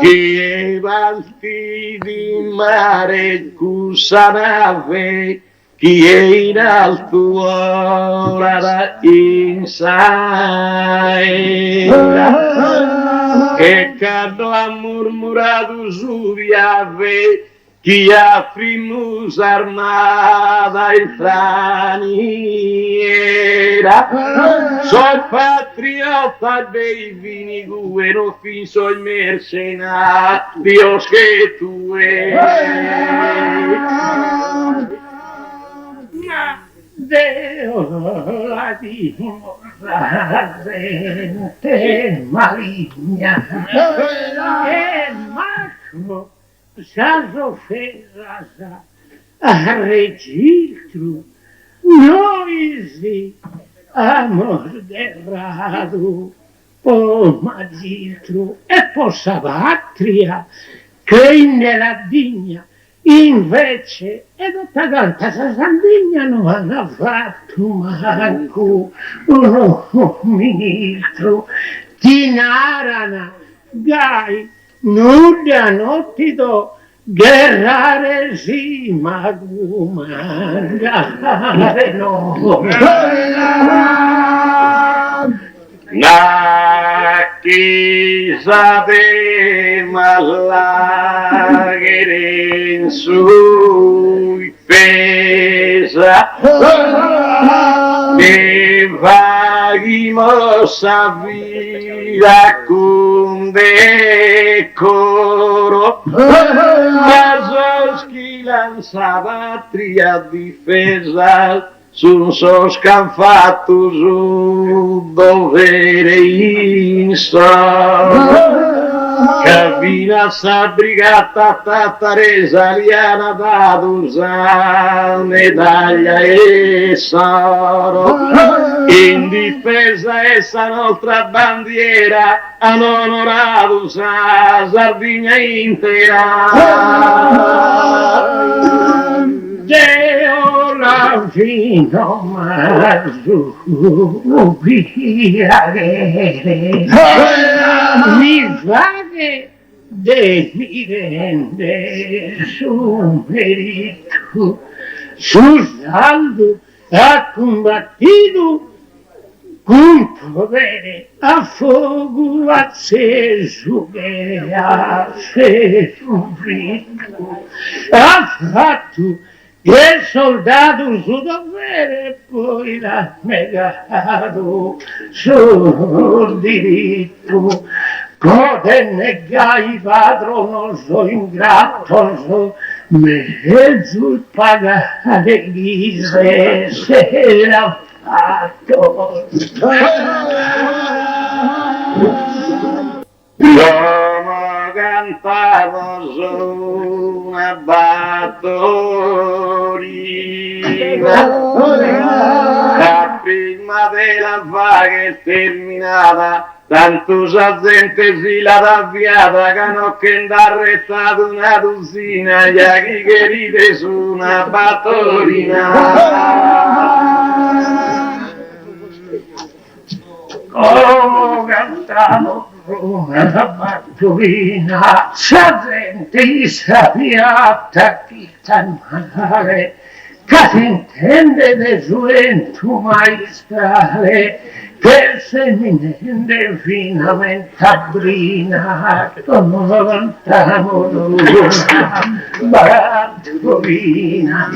che parti di mare cusa nave chi è in alto ora in saera che cado ha murmurato su viave chi ha frimus armata e straniera sono patriota dei vini gue non fin sono mercenario che tu Deo la dimora gente maligna e macho s'ha ferrata a registro noi amor derrado o magistro e possa patria che nella digna invece ed tanta Sardegna non ha fatto manco un ministro ti narana gai nuda non ti do guerrare sì ma comandare no na chi sapeva la che in sui pesa che vagimo savira con decoro Jasowski lanza patria difesa sul so scanfato su dovere inso Cabina sa brigata tattaresa liana da usa medaglia e soro in difesa essa nostra bandiera hanno onorato sa Sardegna intera Deo la fino masu mi fate de mi rende su merito su saldo ha combattuto con potere a fuoco acceso che ha soffrito ha fatto il soldato su dovere poi l'ha negato sul diritto poter negare il padronoso ingrato mezzo pagare ghise se l'ha fatto come cantavo su una battorina la prima della vaga è terminata tanto sa gente si l'ha avviata che non che andare arrestato una dosina gli che ride su una battorina oh cantavo una battorina sa gente sapiata chi sta male che si intende del suo maestrale che se mi intende finamente brina come cantavo una battorina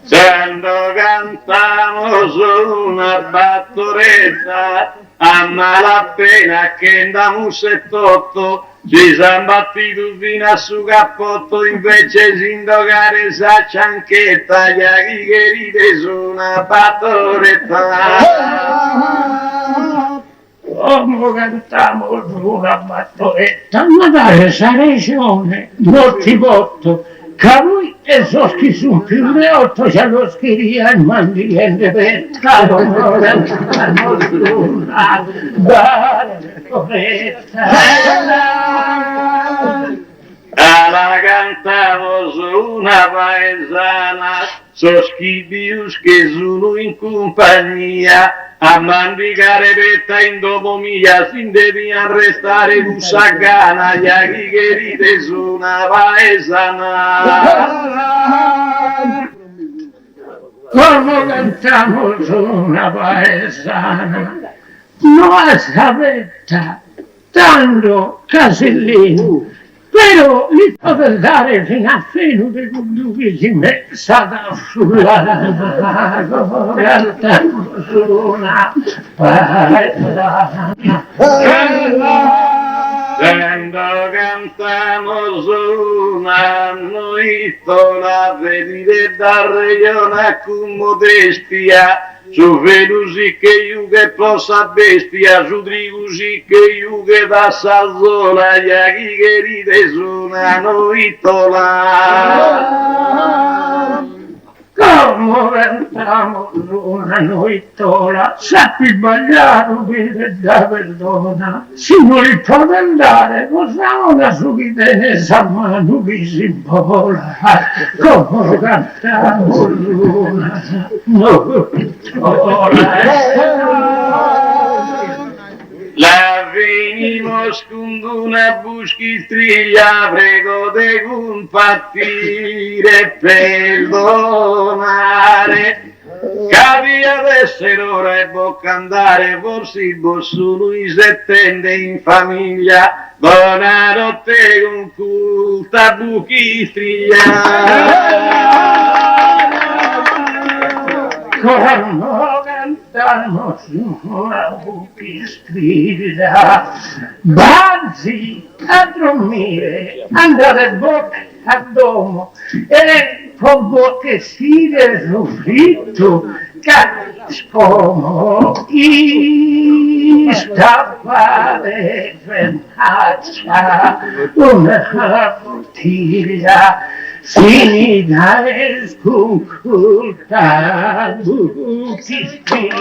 quando cantavo su una battoretta a malapena che andiamo 78 ci siamo battuti fino a su cappotto invece si indogare sa cianchetta gli aghi che ride su una battoretta come cantavo su una battoretta ma dai sa regione molti voto che lui e so che sono più di 8 se lo schiria il mandiente per caro non cantano su una battoretta cantavo su una paesana, so schibius che sono in compagnia, a mandicare petta in dopo mia, si devi restare con sagana, gli aghi che ride su una paesana. Come cantamos una paesana, no sapetta, tanto casellino, però li potete dare fino a fine di quello che si è stata sulla cantamos una paesana. Quando cantamos una noittola, venire da regione con modestia, su venusi che io che possa bestia, su trigusi che io che da salzola, gli aghi che ride su una noittola. Come cantamos una noittola, sappi ballare per da perdona, se non li può andare, possiamo una subitene sa mano che si vola, come cantamos una noittola. La venimos con una buschistriglia, prego de compatire, perdonare. Capia d'essere ora e bocca andare, forse sono i settende in famiglia, buonanotte con culta buchistriglia. Come cantamos una buchistrilla, bazzi a dormire, andare bocca a domo, e con bocche stile soffitto, capiscomo chi stappare frenaccia, una bottiglia, finita e sconculta, buchistrilla.